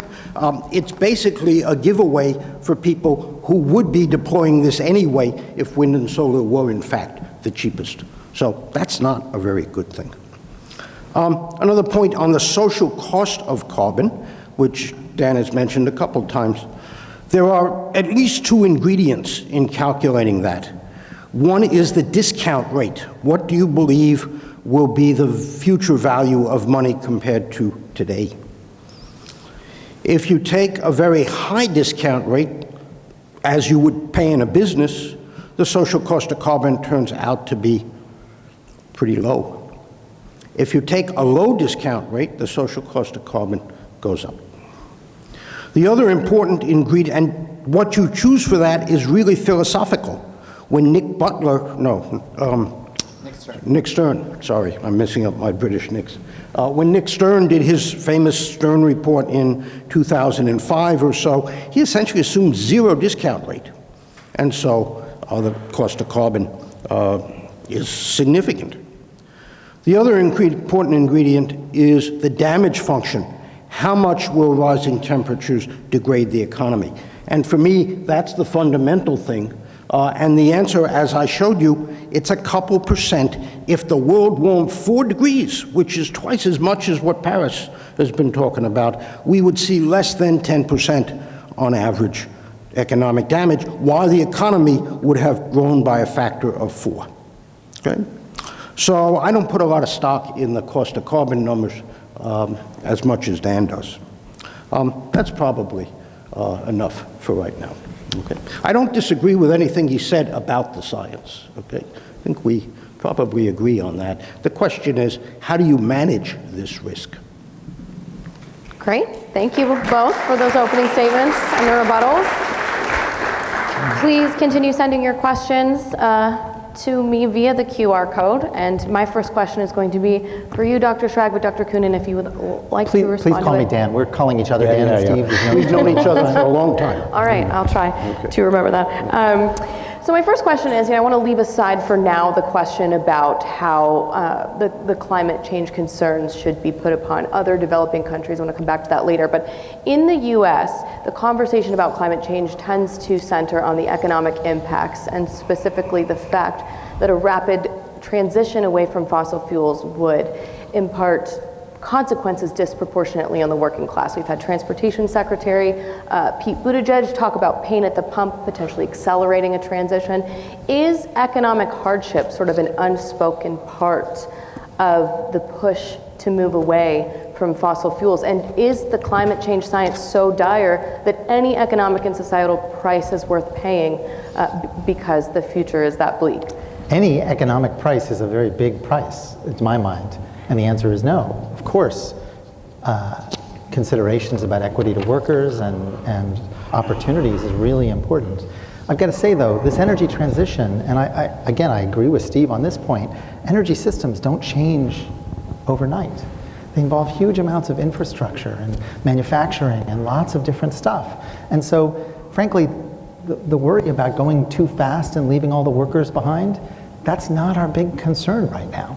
It's basically a giveaway for people who would be deploying this anyway if wind and solar were in fact the cheapest. So that's not a very good thing. Another point on the social cost of carbon, which Dan has mentioned a couple times. There are at least 2 ingredients in calculating that. One is the discount rate. What do you believe will be the future value of money compared to today? If you take a very high discount rate, as you would pay in a business, the social cost of carbon turns out to be pretty low. If you take a low discount rate, the social cost of carbon goes up. The other important ingredient, and what you choose for that is really philosophical. When Nick Stern, sorry, I'm messing up my British Nicks. When Nick Stern did his famous Stern report in 2005 or so, he essentially assumed 0 discount rate. And so the cost of carbon is significant. The other important ingredient is the damage function. How much will rising temperatures degrade the economy? And for me, that's the fundamental thing. And the answer, as I showed you, it's a couple percent. If the world warmed 4 degrees, which is twice as much as what Paris has been talking about, we would see less than 10% on average economic damage, while the economy would have grown by a factor of 4. Okay? So I don't put a lot of stock in the cost of carbon numbers as much as Dan does. That's probably enough for right now. Okay. I don't disagree with anything he said about the science. Okay. I think we probably agree on that. The question is, how do you manage this risk? Great. Thank you both for those opening statements and the rebuttals. Please continue sending your questions to me via the QR code. And my first question is going to be for you, Dr. Schrag, but Dr. Koonin, if you would like to respond Please call to me it. Dan. We're calling each other Dan and Steve. We've known each other for a long time. All right, I'll try to remember that. So my first question is, I want to leave aside for now the question about how the climate change concerns should be put upon other developing countries. I want to come back to that later. But in the US, the conversation about climate change tends to center on the economic impacts, and specifically the fact that a rapid transition away from fossil fuels would impart consequences disproportionately on the working class. We've had Transportation Secretary Pete Buttigieg talk about pain at the pump potentially accelerating a transition. Is economic hardship sort of an unspoken part of the push to move away from fossil fuels? And is the climate change science so dire that any economic and societal price is worth paying because the future is that bleak? Any economic price is a very big price, to my mind. And the answer is no. Of course, considerations about equity to workers and opportunities is really important. I've got to say, though, this energy transition, and again, I agree with Steve on this point, energy systems don't change overnight. They involve huge amounts of infrastructure and manufacturing and lots of different stuff. And so, frankly, the worry about going too fast and leaving all the workers behind, that's not our big concern right now.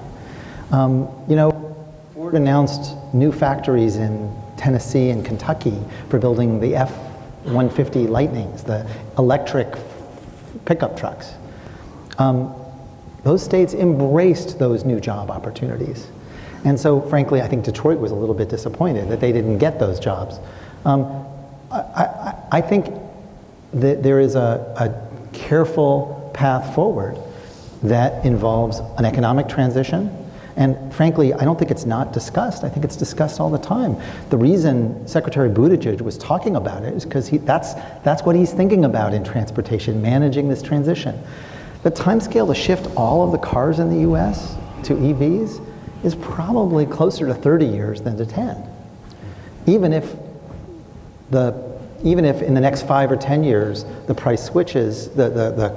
Ford announced new factories in Tennessee and Kentucky for building the F-150 Lightnings, the electric pickup trucks. Those states embraced those new job opportunities. And so, frankly, I think Detroit was a little bit disappointed that they didn't get those jobs. I think that there is a careful path forward that involves an economic transition. And frankly, I don't think it's not discussed. I think it's discussed all the time. The reason Secretary Buttigieg was talking about it is because that's what he's thinking about in transportation, managing this transition. The timescale to shift all of the cars in the US to EVs is probably closer to 30 years than to 10. Even if in the next 5 or 10 years, the price switches, the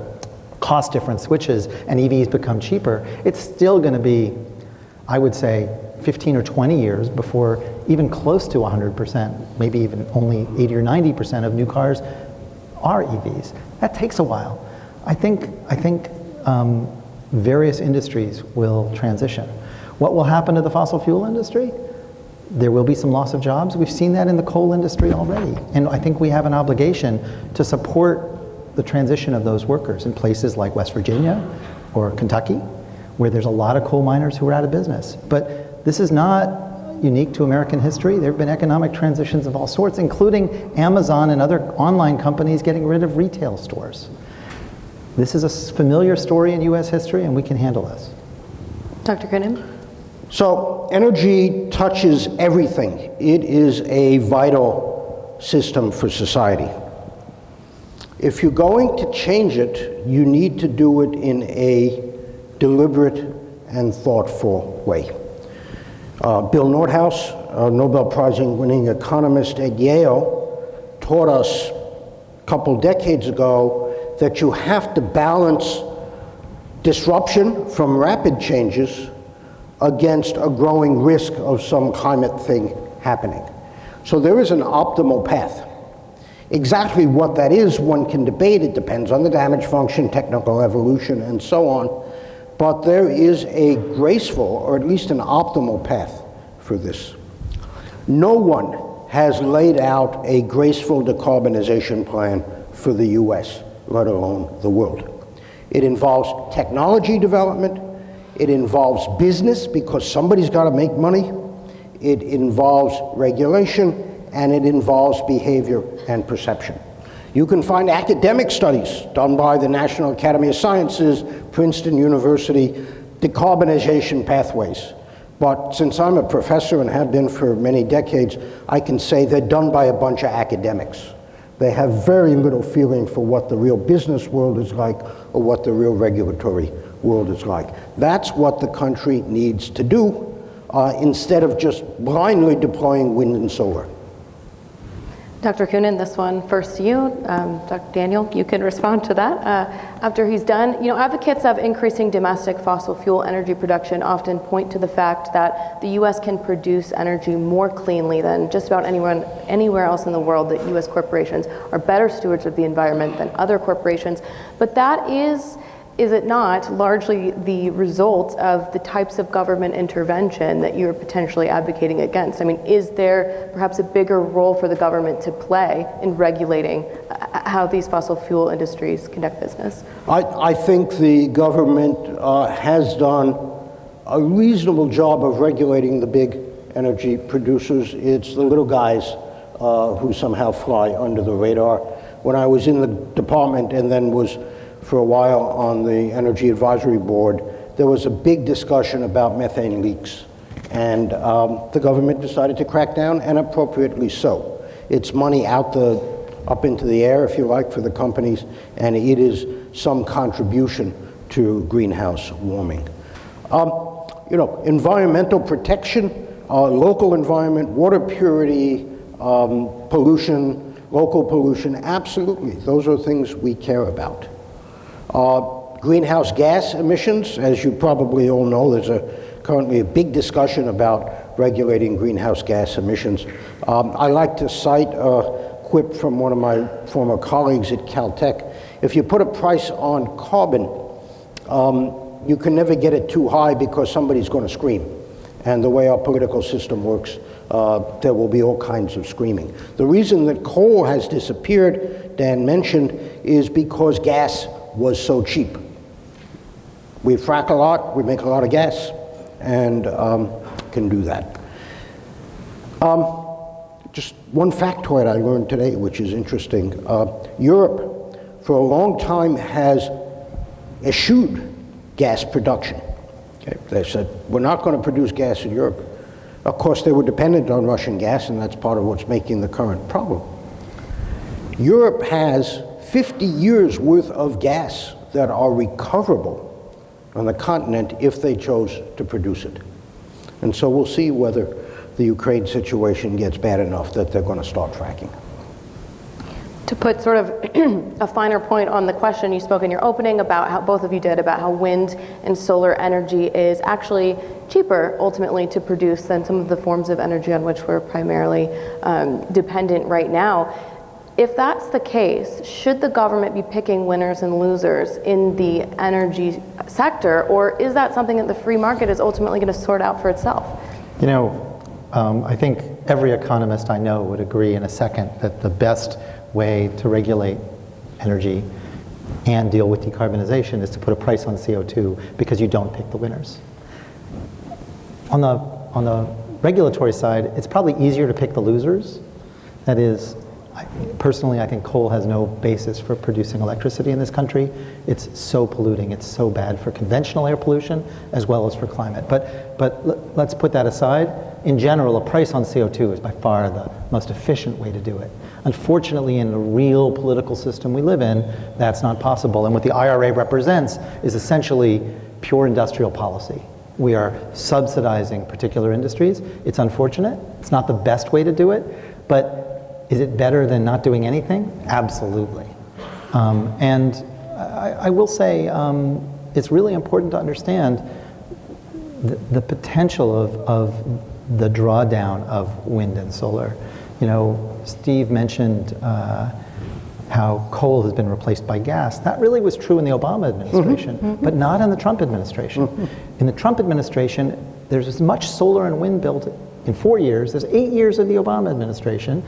cost difference switches and EVs become cheaper, it's still going to be, I would say, 15 or 20 years before even close to 100%, maybe even only 80 or 90% of new cars are EVs. That takes a while. I think various industries will transition. What will happen to the fossil fuel industry? There will be some loss of jobs. We've seen that in the coal industry already. And I think we have an obligation to support the transition of those workers in places like West Virginia or Kentucky, where there's a lot of coal miners who are out of business. But this is not unique to American history. There have been economic transitions of all sorts, including Amazon and other online companies getting rid of retail stores. This is a familiar story in US history, and we can handle this. Dr. Koonin? So energy touches everything. It is a vital system for society. If you're going to change it, you need to do it in a deliberate and thoughtful way. Bill Nordhaus, a Nobel Prize-winning economist at Yale, taught us a couple decades ago that you have to balance disruption from rapid changes against a growing risk of some climate thing happening. So there is an optimal path. Exactly what that is, one can debate. It depends on the damage function, technical evolution, and so on. But there is a graceful, or at least an optimal path for this. No one has laid out a graceful decarbonization plan for the US, let alone the world. It involves technology development. It involves business, because somebody's got to make money. It involves regulation, and it involves behavior and perception. You can find academic studies done by the National Academy of Sciences, Princeton University, decarbonization pathways. But since I'm a professor and have been for many decades, I can say they're done by a bunch of academics. They have very little feeling for what the real business world is like or what the real regulatory world is like. That's what the country needs to do instead of just blindly deploying wind and solar. Dr. Koonin, this one first to you. Dr. Daniel, you can respond to that after he's done. You know, advocates of increasing domestic fossil fuel energy production often point to the fact that the U.S. can produce energy more cleanly than just about anywhere else in the world, that U.S. corporations are better stewards of the environment than other corporations. But that is it not largely the result of the types of government intervention that you're potentially advocating against? I mean, is there perhaps a bigger role for the government to play in regulating how these fossil fuel industries conduct business? I think the government has done a reasonable job of regulating the big energy producers. It's the little guys who somehow fly under the radar. When I was in the department and then was for a while on the Energy Advisory Board, there was a big discussion about methane leaks. And the government decided to crack down, and appropriately so. It's money up into the air, if you like, for the companies, and it is some contribution to greenhouse warming. You know, environmental protection, local environment, water purity, pollution, local pollution, absolutely. Those are things we care about. Greenhouse gas emissions, as you probably all know, there's currently a big discussion about regulating greenhouse gas emissions. I like to cite a quip from one of my former colleagues at Caltech. If you put a price on carbon, you can never get it too high because somebody's going to scream. And the way our political system works, there will be all kinds of screaming. The reason that coal has disappeared, Dan mentioned, is because gas was so cheap. We frack a lot, we make a lot of gas, and can do that. Just one factoid I learned today, which is interesting. Europe, for a long time, has eschewed gas production. Okay? They said, we're not going to produce gas in Europe. Of course, they were dependent on Russian gas, and that's part of what's making the current problem. Europe has 50 years worth of gas that are recoverable on the continent if they chose to produce it. And so we'll see whether the Ukraine situation gets bad enough that they're going to start fracking. To put sort of a finer point on the question, you spoke in your opening about how, both of you did, about how wind and solar energy is actually cheaper ultimately to produce than some of the forms of energy on which we're primarily dependent right now. If that's the case, should the government be picking winners and losers in the energy sector, or is that something that the free market is ultimately going to sort out for itself? You know, I think every economist I know would agree in a second that the best way to regulate energy and deal with decarbonization is to put a price on CO2 because you don't pick the winners. On the regulatory side, it's probably easier to pick the losers. That is, personally, I think coal has no basis for producing electricity in this country. It's so polluting, it's so bad for conventional air pollution as well as for climate. But let's put that aside. In general, a price on CO2 is by far the most efficient way to do it. Unfortunately, in the real political system we live in, that's not possible. And what the IRA represents is essentially pure industrial policy. We are subsidizing particular industries. It's unfortunate. It's not the best way to do it, but is it better than not doing anything? Absolutely. And I will say it's really important to understand the potential of the drawdown of wind and solar. You know, Steve mentioned how coal has been replaced by gas. That really was true in the Obama administration, but not in the Trump administration. In the Trump administration, there's as much solar and wind built in 4 years as 8 years of the Obama administration,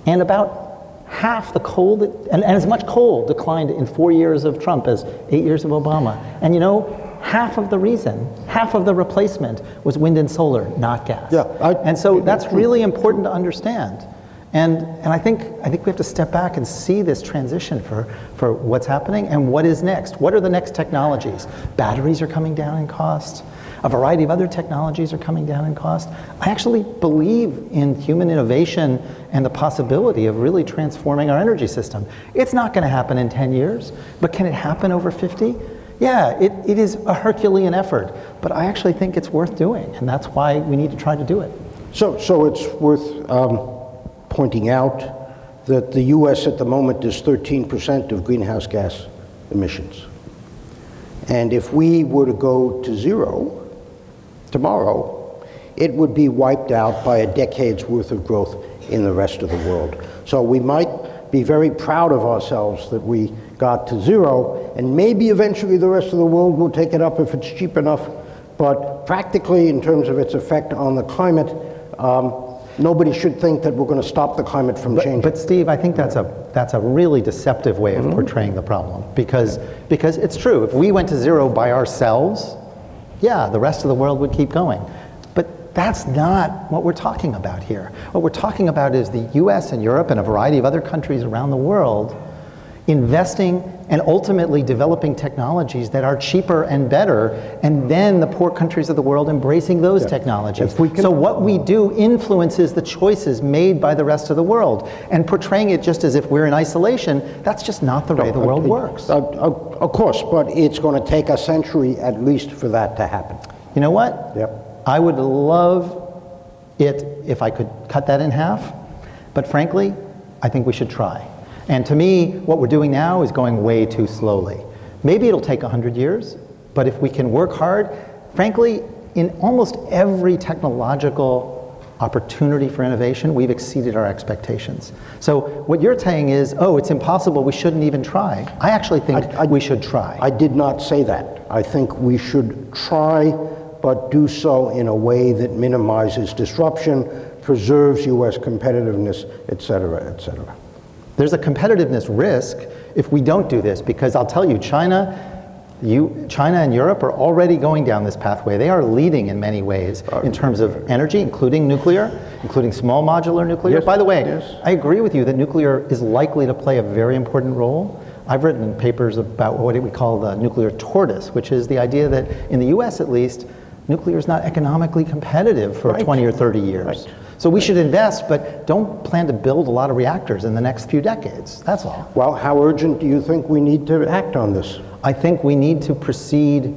and about half the coal, and as much coal declined in 4 years of Trump as 8 years of Obama. And you know, half of the reason, half of the replacement was wind and solar, not gas. Yeah, and so that's really important to understand. And I think we have to step back and see this transition for what's happening and what is next. What are the next technologies? Batteries are coming down in cost. A variety of other technologies are coming down in cost. I actually believe in human innovation and the possibility of really transforming our energy system. It's not going to happen in 10 years, but can it happen over 50? Yeah, it is a Herculean effort, but I actually think it's worth doing, and that's why we need to try to do it. So it's worth pointing out that the US at the moment is 13% of greenhouse gas emissions. And if we were to go to zero tomorrow, it would be wiped out by a decade's worth of growth in the rest of the world. So we might be very proud of ourselves that we got to zero, and maybe eventually the rest of the world will take it up if it's cheap enough. But practically, in terms of its effect on the climate, nobody should think that we're going to stop the climate from changing. But Steve, I think that's a really deceptive way of portraying the problem, because it's true. If we went to zero by ourselves, yeah, the rest of the world would keep going. But that's not what we're talking about here. What we're talking about is the US and Europe and a variety of other countries around the world investing and ultimately developing technologies that are cheaper and better, and then the poor countries of the world embracing those technologies. So what we do influences the choices made by the rest of the world, and portraying it just as if we're in isolation, that's just not the way the world works. Of course, but it's going to take a century at least for that to happen. You know what? Yep. I would love it if I could cut that in half, but frankly, I think we should try. And to me, what we're doing now is going way too slowly. Maybe it'll take 100 years, but if we can work hard, frankly, in almost every technological opportunity for innovation, we've exceeded our expectations. So what you're saying is, oh, it's impossible, we shouldn't even try. I actually think we should try. I did not say that. I think we should try, but do so in a way that minimizes disruption, preserves US competitiveness, et cetera, et cetera. There's a competitiveness risk if we don't do this, because I'll tell you, China and Europe are already going down this pathway. They are leading in many ways in terms of energy, including nuclear, including small modular nuclear. Yes, by the way, yes. I agree with you that nuclear is likely to play a very important role. I've written papers about what we call the nuclear tortoise, which is the idea that in the US at least, nuclear is not economically competitive for 20 or 30 years. Right. So we should invest, but don't plan to build a lot of reactors in the next few decades. That's all. Well, how urgent do you think we need to act on this? I think we need to proceed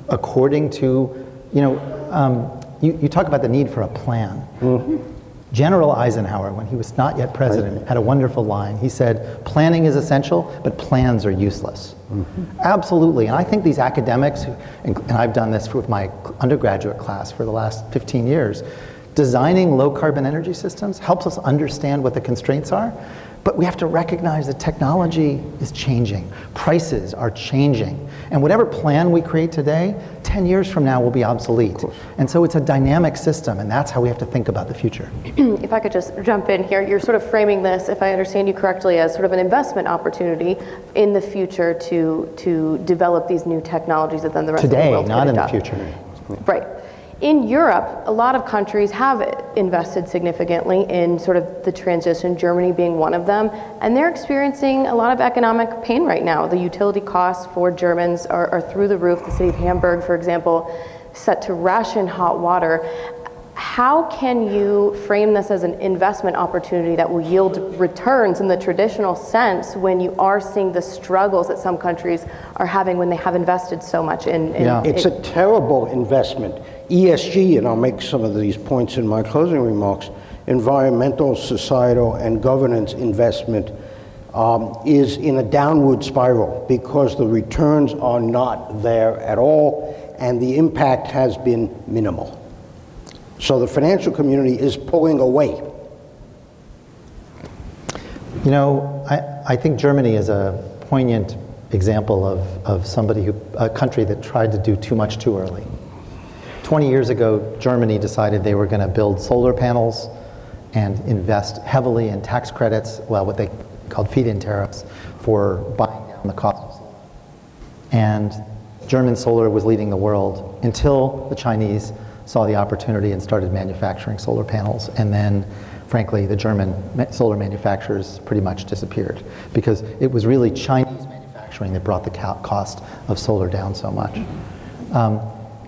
according to, you talk about the need for a plan. General Eisenhower, when he was not yet president, had a wonderful line. He said, planning is essential, but plans are useless. Absolutely, and I think these academics, and I've done this with my undergraduate class for the last 15 years, designing low carbon energy systems helps us understand what the constraints are, but we have to recognize that technology is changing, prices are changing, and whatever plan we create today, 10 years from now will be obsolete. And so it's a dynamic system, and that's how we have to think about the future. If I could just jump in here, you're sort of framing this, if I understand you correctly, as sort of an investment opportunity in the future to develop these new technologies that then the rest of the world Today, not in the future. Right. In Europe, a lot of countries have invested significantly in sort of the transition, Germany being one of them, and they're experiencing a lot of economic pain right now. The utility costs for Germans are through the roof. The city of Hamburg, for example, set to ration hot water. How can you frame this as an investment opportunity that will yield returns in the traditional sense when you are seeing the struggles that some countries are having when they have invested so much in It's a terrible investment. ESG, and I'll make some of these points in my closing remarks, environmental, societal, and governance investment is in a downward spiral because the returns are not there at all, and the impact has been minimal. So the financial community is pulling away. You know, I think Germany is a poignant example of a country that tried to do too much too early. 20 years ago, Germany decided they were going to build solar panels and invest heavily in tax credits, well, what they called feed-in tariffs, for buying down the cost of solar. And German solar was leading the world until the Chinese saw the opportunity and started manufacturing solar panels. And then, frankly, the German solar manufacturers pretty much disappeared because it was really Chinese manufacturing that brought the cost of solar down so much.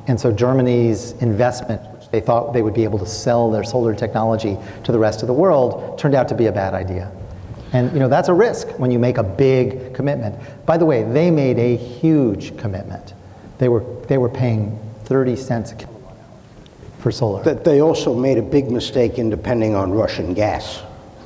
And so Germany's investment, which they thought they would be able to sell their solar technology to the rest of the world, turned out to be a bad idea. And that's a risk when you make a big commitment. By the way, they made a huge commitment. They were paying 30 cents a kilowatt hour for solar. That they also made a big mistake in depending on Russian gas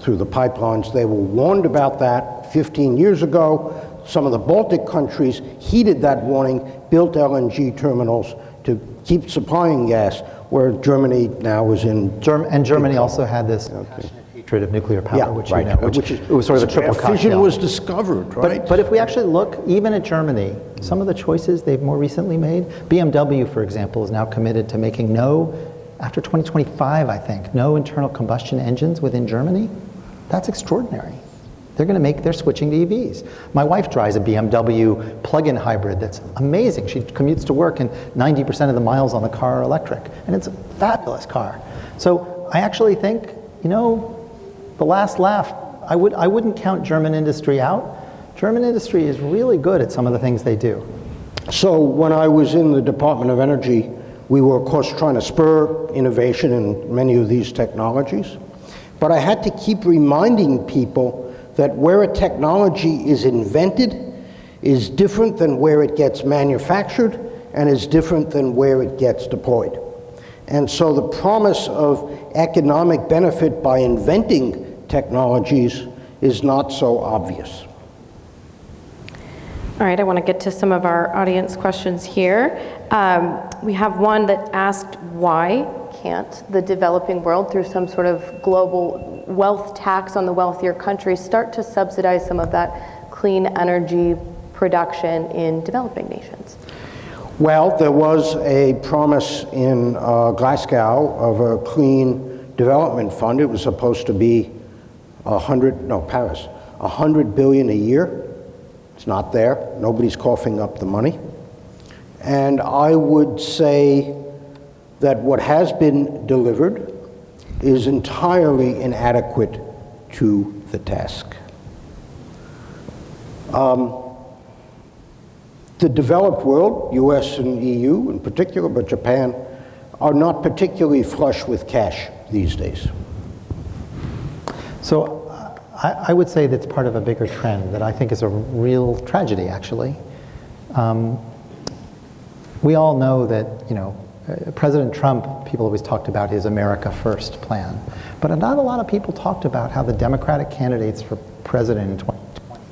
through the pipelines. They were warned about that 15 years ago. Some of the Baltic countries heeded that warning, built LNG terminals to keep supplying gas, where Germany now is in. And Germany also had this passionate hatred of nuclear power, which you know, it was sort of a triple cocktail. Fission was discovered, right? But if we actually look, even at Germany, some of the choices they've more recently made, BMW, for example, is now committed to making after 2025, I think, no internal combustion engines within Germany. That's extraordinary. They're switching to EVs. My wife drives a BMW plug-in hybrid that's amazing. She commutes to work and 90% of the miles on the car are electric. And it's a fabulous car. So I actually think, the last laugh, I wouldn't count German industry out. German industry is really good at some of the things they do. So when I was in the Department of Energy, we were, of course, trying to spur innovation in many of these technologies. But I had to keep reminding people that where a technology is invented is different than where it gets manufactured and is different than where it gets deployed. And so the promise of economic benefit by inventing technologies is not so obvious. All right, I want to get to some of our audience questions here. We have one that asked, why can't the developing world, through some sort of global wealth tax on the wealthier countries, start to subsidize some of that clean energy production in developing nations? Well, there was a promise in Glasgow of a clean development fund. It was supposed to be $100 billion a year. It's not there. Nobody's coughing up the money. And I would say that what has been delivered is entirely inadequate to the task. The developed world, US and EU in particular, but Japan, are not particularly flush with cash these days. So I would say that's part of a bigger trend that I think is a real tragedy, actually. We all know that, President Trump, people always talked about his America First plan. But not a lot of people talked about how the Democratic candidates for president in 2020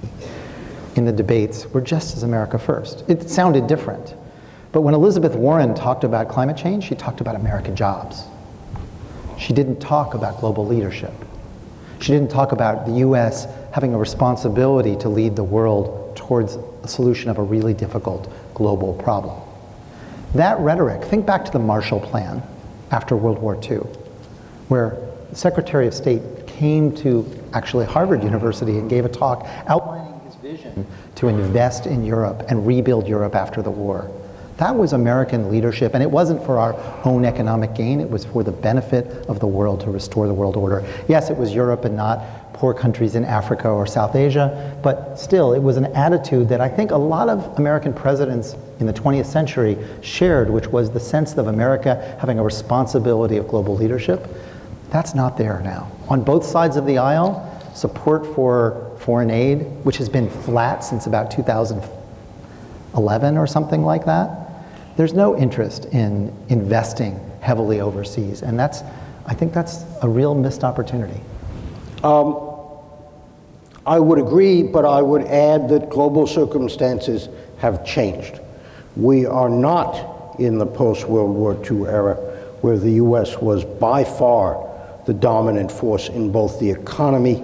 in the debates were just as America First. It sounded different. But when Elizabeth Warren talked about climate change, she talked about American jobs. She didn't talk about global leadership. She didn't talk about the US having a responsibility to lead the world towards a solution of a really difficult global problem. That rhetoric, think back to the Marshall Plan after World War II, where the Secretary of State came to actually Harvard University and gave a talk outlining his vision to invest in Europe and rebuild Europe after the war. That was American leadership, and it wasn't for our own economic gain, it was for the benefit of the world, to restore the world order. Yes, it was Europe and not poor countries in Africa or South Asia, but still, it was an attitude that I think a lot of American presidents in the 20th century shared, which was the sense of America having a responsibility of global leadership. That's not there now. On both sides of the aisle, support for foreign aid, which has been flat since about 2011 or something like that. There's no interest in investing heavily overseas, and I think that's a real missed opportunity. I would agree, but I would add that global circumstances have changed. We are not in the post-World War II era where the US was by far the dominant force in both the economy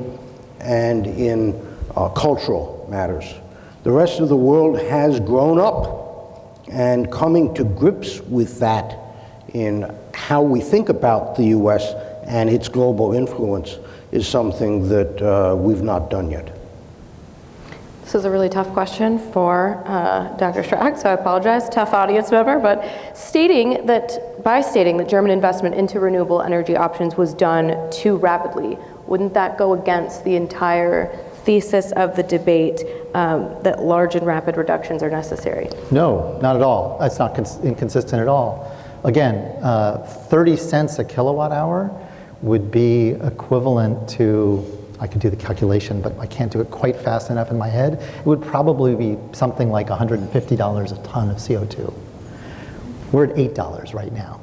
and in cultural matters. The rest of the world has grown up, and coming to grips with that in how we think about the US and its global influence is something that we've not done yet. This is a really tough question for Dr. Schrag, so I apologize, tough audience member, but stating that German investment into renewable energy options was done too rapidly, wouldn't that go against the entire thesis of the debate that large and rapid reductions are necessary? No, not at all. That's not inconsistent at all. Again, 30 cents a kilowatt hour would be equivalent to, I could do the calculation, but I can't do it quite fast enough in my head. It would probably be something like $150 a ton of CO2. We're at $8 right now.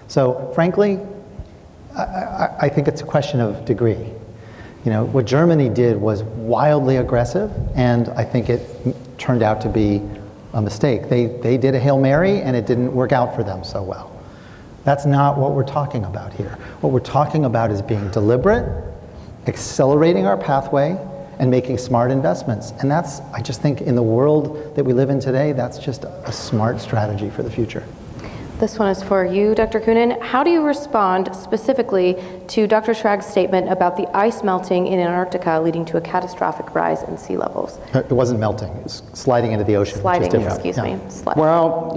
So frankly, I think it's a question of degree. What Germany did was wildly aggressive, and I think it turned out to be a mistake. They did a Hail Mary, and it didn't work out for them so well. That's not what we're talking about here. What we're talking about is being deliberate, accelerating our pathway, and making smart investments. And that's, I just think, in the world that we live in today, that's just a smart strategy for the future. This one is for you, Dr. Koonin. How do you respond specifically to Dr. Schrag's statement about the ice melting in Antarctica leading to a catastrophic rise in sea levels? It wasn't melting, it was sliding into the ocean. Sliding, excuse me. Well,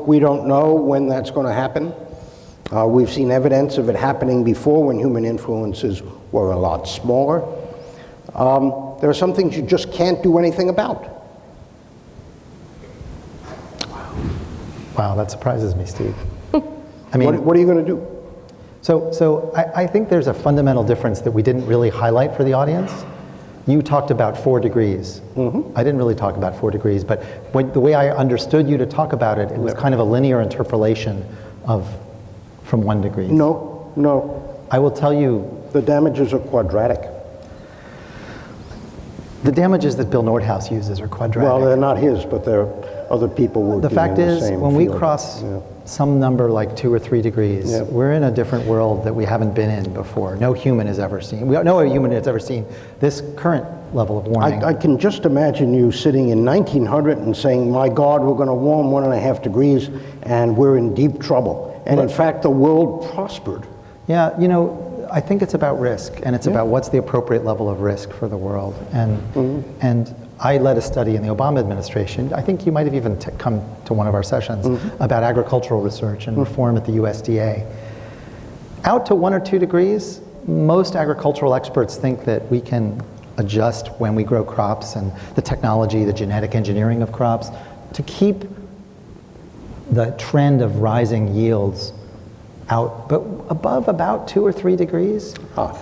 we don't know when that's going to happen. We've seen evidence of it happening before when human influences were a lot smaller. There are some things you just can't do anything about. Wow, that surprises me, Steve. I mean, what are you going to do? So I think there's a fundamental difference that we didn't really highlight for the audience. You talked about 4 degrees. I didn't really talk about 4 degrees, but the way I understood you to talk about it, it was kind of a linear interpolation from 1 degree. No. I will tell you. The damages are quadratic. The damages that Bill Nordhaus uses are quadratic. Well, they're not his, but they're other people working The fact in the is, same when we field. cross some number like 2 or 3 degrees, we're in a different world that we haven't been in before. No human has ever seen. No human has ever seen this current level of warming. I can just imagine you sitting in 1900 and saying, my God, we're going to warm 1.5 degrees and we're in deep trouble. And in fact, the world prospered. Yeah, I think it's about risk, and it's about what's the appropriate level of risk for the world. And I led a study in the Obama administration. I think you might have even come to one of our sessions about agricultural research and reform at the USDA. Out to 1 or 2 degrees, most agricultural experts think that we can adjust when we grow crops and the technology, the genetic engineering of crops, to keep the trend of rising yields out, but above about 2 or 3 degrees,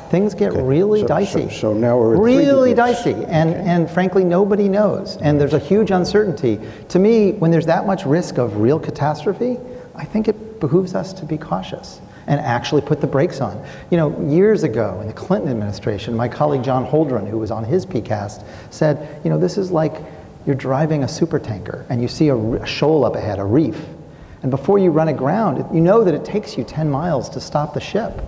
things get really dicey. So now we're at really dicey, and frankly, nobody knows. And there's a huge uncertainty. To me, when there's that much risk of real catastrophe, I think it behooves us to be cautious and actually put the brakes on. Years ago in the Clinton administration, my colleague John Holdren, who was on his PCAST, said, this is like you're driving a supertanker and you see a shoal up ahead, a reef. And before you run aground, you know that it takes you 10 miles to stop the ship.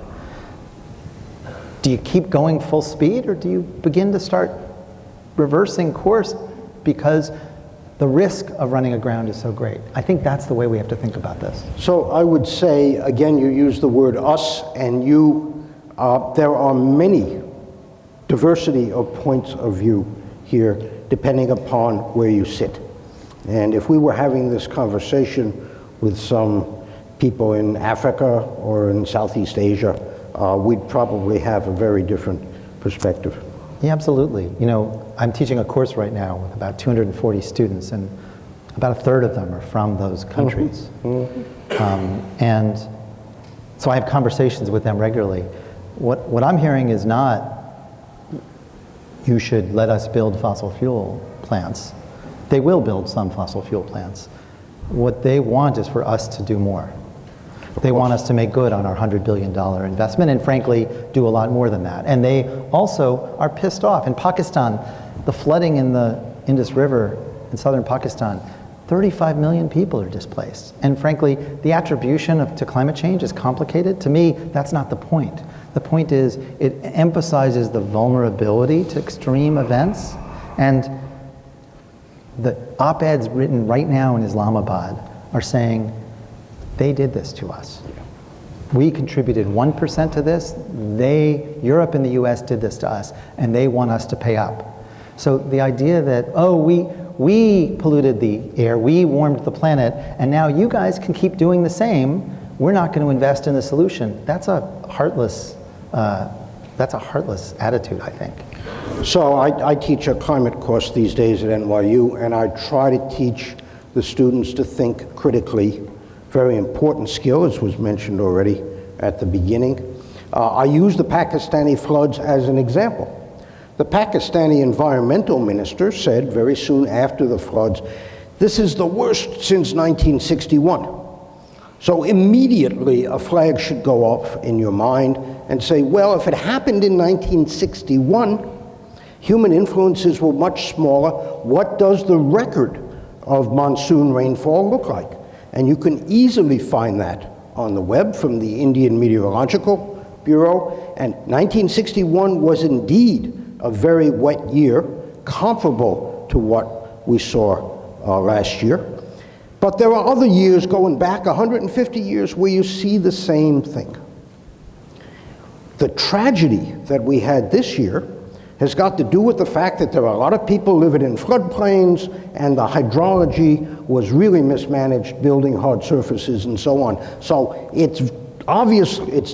Do you keep going full speed, or do you begin to start reversing course because the risk of running aground is so great? I think that's the way we have to think about this. So I would say, again, you use the word us and you. There are many diversity of points of view here, depending upon where you sit. And if we were having this conversation with some people in Africa or in Southeast Asia, we'd probably have a very different perspective. Yeah, absolutely. I'm teaching a course right now with about 240 students, and about a third of them are from those countries. And so I have conversations with them regularly. What I'm hearing is not, you should let us build fossil fuel plants. They will build some fossil fuel plants. What they want is for us to do more. They want us to make good on our $100 billion investment, and frankly, do a lot more than that. And they also are pissed off. In Pakistan, the flooding in the Indus River in southern Pakistan, 35 million people are displaced. And frankly, the attribution to climate change is complicated. To me, that's not the point. The point is, it emphasizes the vulnerability to extreme events. And the op-eds written right now in Islamabad are saying, they did this to us. We contributed 1% to this. Europe and the US did this to us, and they want us to pay up. So the idea that, we polluted the air, we warmed the planet, and now you guys can keep doing the same, we're not going to invest in the solution. That's a heartless attitude, I think. So I teach a climate course these days at NYU, and I try to teach the students to think critically. Very important skill, as was mentioned already at the beginning. I use the Pakistani floods as an example. The Pakistani environmental minister said very soon after the floods, this is the worst since 1961. So immediately a flag should go off in your mind and say, well, if it happened in 1961, human influences were much smaller. What does the record of monsoon rainfall look like? And you can easily find that on the web from the Indian Meteorological Bureau. And 1961 was indeed a very wet year, comparable to what we saw last year. But there are other years going back 150 years where you see the same thing. The tragedy that we had this year has got to do with the fact that there are a lot of people living in floodplains and the hydrology was really mismanaged, building hard surfaces and so on. So it's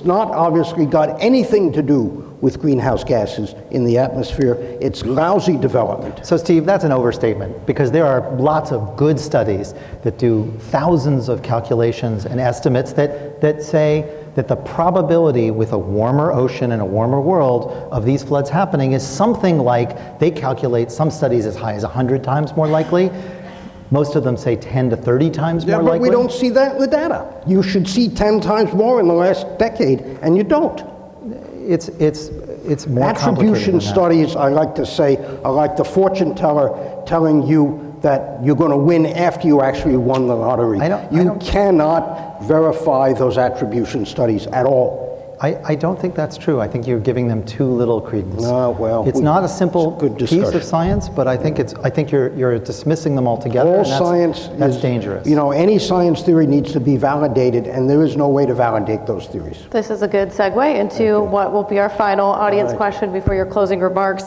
not obviously got anything to do with greenhouse gases in the atmosphere. It's lousy development. So Steve, that's an overstatement, because there are lots of good studies that do thousands of calculations and estimates that say that the probability with a warmer ocean and a warmer world of these floods happening is something like, they calculate some studies as high as 100 times more likely. Most of them say 10 to 30 times more likely. Yeah, but we don't see that in the data. You should see 10 times more in the last decade, and you don't. It's more Attribution studies, I like to say, are like the fortune teller telling you that you're going to win after you actually won the lottery. You cannot verify those attribution studies at all. I don't think that's true. I think you're giving them too little credence. No, well, it's not a simple piece of science, but I think you're dismissing them altogether. All science that's dangerous. You know, any science theory needs to be validated, and there is no way to validate those theories. This is a good segue into what will be our final audience question before your closing remarks.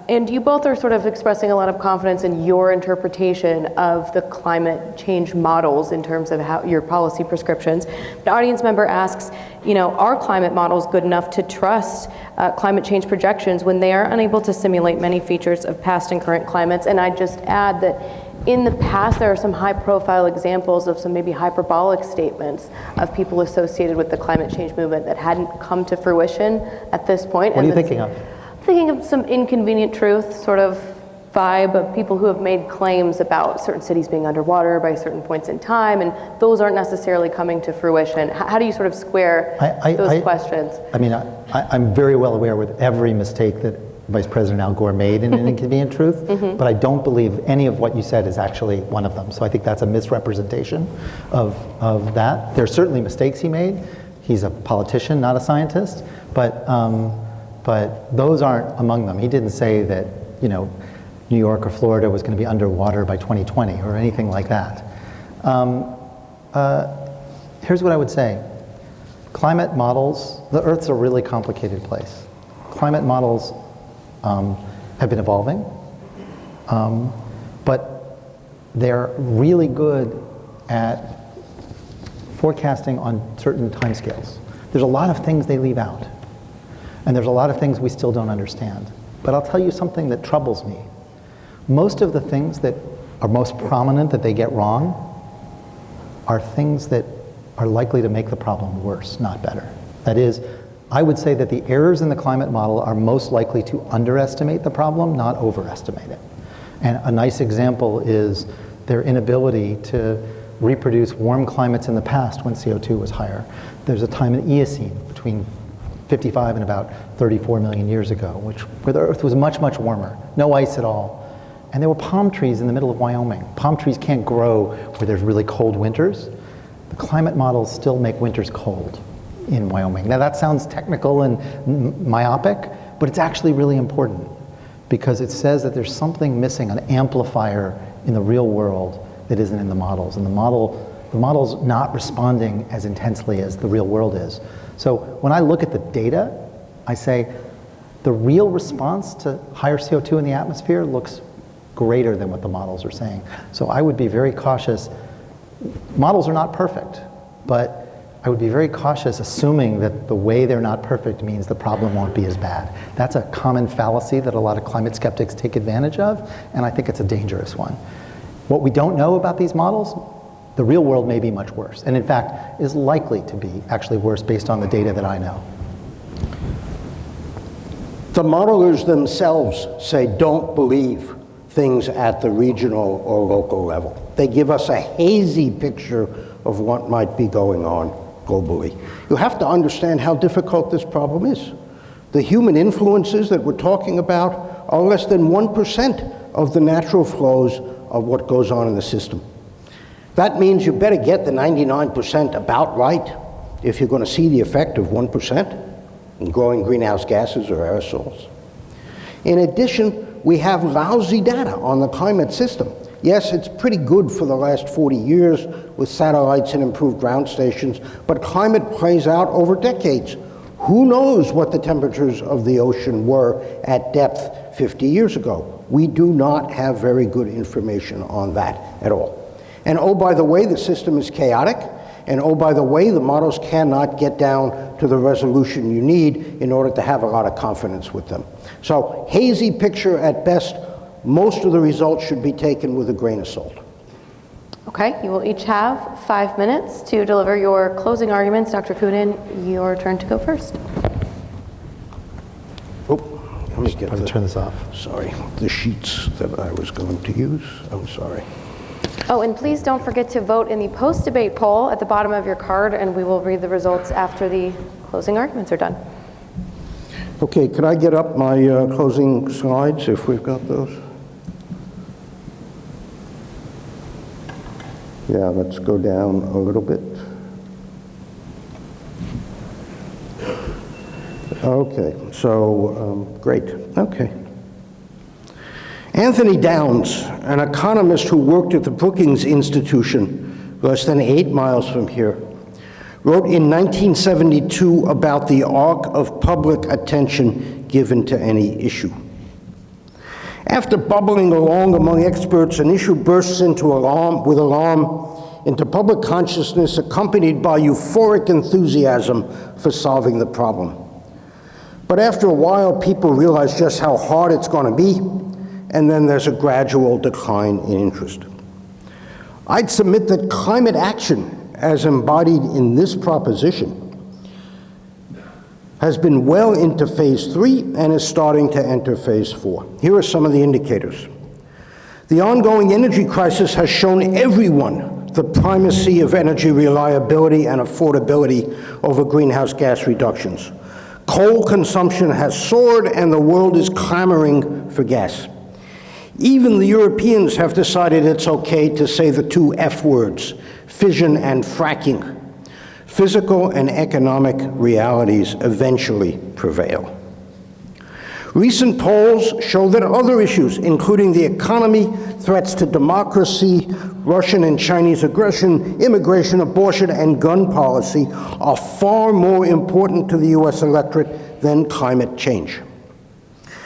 And you both are sort of expressing a lot of confidence in your interpretation of the climate change models in terms of how your policy prescriptions. The audience member asks, you know, are climate models good enough to trust climate change projections when they are unable to simulate many features of past and current climates? And I'd just add that in the past, there are some high-profile examples of some maybe hyperbolic statements of people associated with the climate change movement that hadn't come to fruition at this point. What are you thinking of? Thinking of some inconvenient truth sort of vibe of people who have made claims about certain cities being underwater by certain points in time, and those aren't necessarily coming to fruition. How do you sort of square those questions? I mean, I'm very well aware with every mistake that Vice President Al Gore made in an inconvenient truth, but I don't believe any of what you said is actually one of them. So I think that's a misrepresentation of that. There are certainly mistakes he made. He's a politician, not a scientist, but those aren't among them. He didn't say that, you know, New York or Florida was going to be underwater by 2020 or anything like that. Here's what I would say. Climate models, the Earth's a really complicated place. Climate models have been evolving, but they're really good at forecasting on certain timescales. There's a lot of things they leave out, and there's a lot of things we still don't understand. But I'll tell you something that troubles me. Most of the things that are most prominent that they get wrong are things that are likely to make the problem worse, not better. That is, I would say that the errors in the climate model are most likely to underestimate the problem, not overestimate it. And a nice example is their inability to reproduce warm climates in the past when CO2 was higher. There's a time in the Eocene between 55 and about 34 million years ago, where the Earth was much, much warmer, no ice at all. And there were palm trees in the middle of Wyoming. Palm trees can't grow where there's really cold winters. The climate models still make winters cold in Wyoming. Now that sounds technical and myopic, but it's actually really important because it says that there's something missing, an amplifier in the real world that isn't in the models. And the model's not responding as intensely as the real world is. So when I look at the data, I say the real response to higher CO2 in the atmosphere looks greater than what the models are saying. So I would be very cautious. Models are not perfect, but I would be very cautious assuming that the way they're not perfect means the problem won't be as bad. That's a common fallacy that a lot of climate skeptics take advantage of, and I think it's a dangerous one. What we don't know about these models, the real world may be much worse, and in fact is likely to be actually worse based on the data that I know. The modelers themselves say don't believe things at the regional or local level. They give us a hazy picture of what might be going on globally. You have to understand how difficult this problem is. The human influences that we're talking about are less than 1% of the natural flows of what goes on in the system. That means you better get the 99% about right if you're going to see the effect of 1% in growing greenhouse gases or aerosols. In addition, we have lousy data on the climate system. Yes, it's pretty good for the last 40 years with satellites and improved ground stations, but climate plays out over decades. Who knows what the temperatures of the ocean were at depth 50 years ago? We do not have very good information on that at all. And oh, by the way, the system is chaotic. And oh, by the way, the models cannot get down to the resolution you need in order to have a lot of confidence with them. So, hazy picture at best. Most of the results should be taken with a grain of salt. Okay, you will each have 5 minutes to deliver your closing arguments. Dr. Koonin, your turn to go first. Let me get turn this off. Sorry, the sheets that I was going to use. I'm sorry. Oh, and please don't forget to vote in the post-debate poll at the bottom of your card, and we will read the results after the closing arguments are done. Okay, could I get up my closing slides if we've got those? Yeah, let's go down a little bit. Okay, so great. Okay. Anthony Downs, an economist who worked at the Brookings Institution, less than 8 miles from here, wrote in 1972 about the arc of public attention given to any issue. After bubbling along among experts, an issue bursts into alarm into public consciousness, accompanied by euphoric enthusiasm for solving the problem. But after a while, people realize just how hard it's going to be, and then there's a gradual decline in interest. I'd submit that climate action, as embodied in this proposition, has been well into phase 3 and is starting to enter phase 4. Here are some of the indicators. The ongoing energy crisis has shown everyone the primacy of energy reliability and affordability over greenhouse gas reductions. Coal consumption has soared and the world is clamoring for gas. Even the Europeans have decided it's okay to say the 2 F words, fission and fracking. Physical and economic realities eventually prevail. Recent polls show that other issues, including the economy, threats to democracy, Russian and Chinese aggression, immigration, abortion, and gun policy, are far more important to the US electorate than climate change.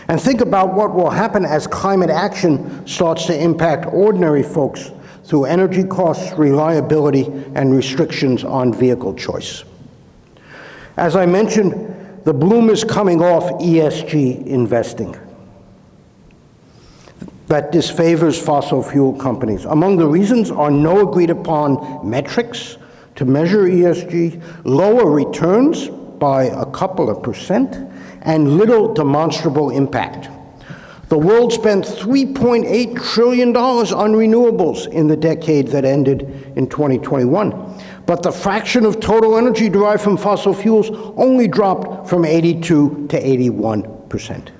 And think about what will happen as climate action starts to impact ordinary folks through energy costs, reliability, and restrictions on vehicle choice. As I mentioned, the bloom is coming off ESG investing that disfavors fossil fuel companies. Among the reasons are no agreed upon metrics to measure ESG, lower returns by a couple of %, and little demonstrable impact. The world spent $3.8 trillion on renewables in the decade that ended in 2021. But the fraction of total energy derived from fossil fuels only dropped from 82 to 81%.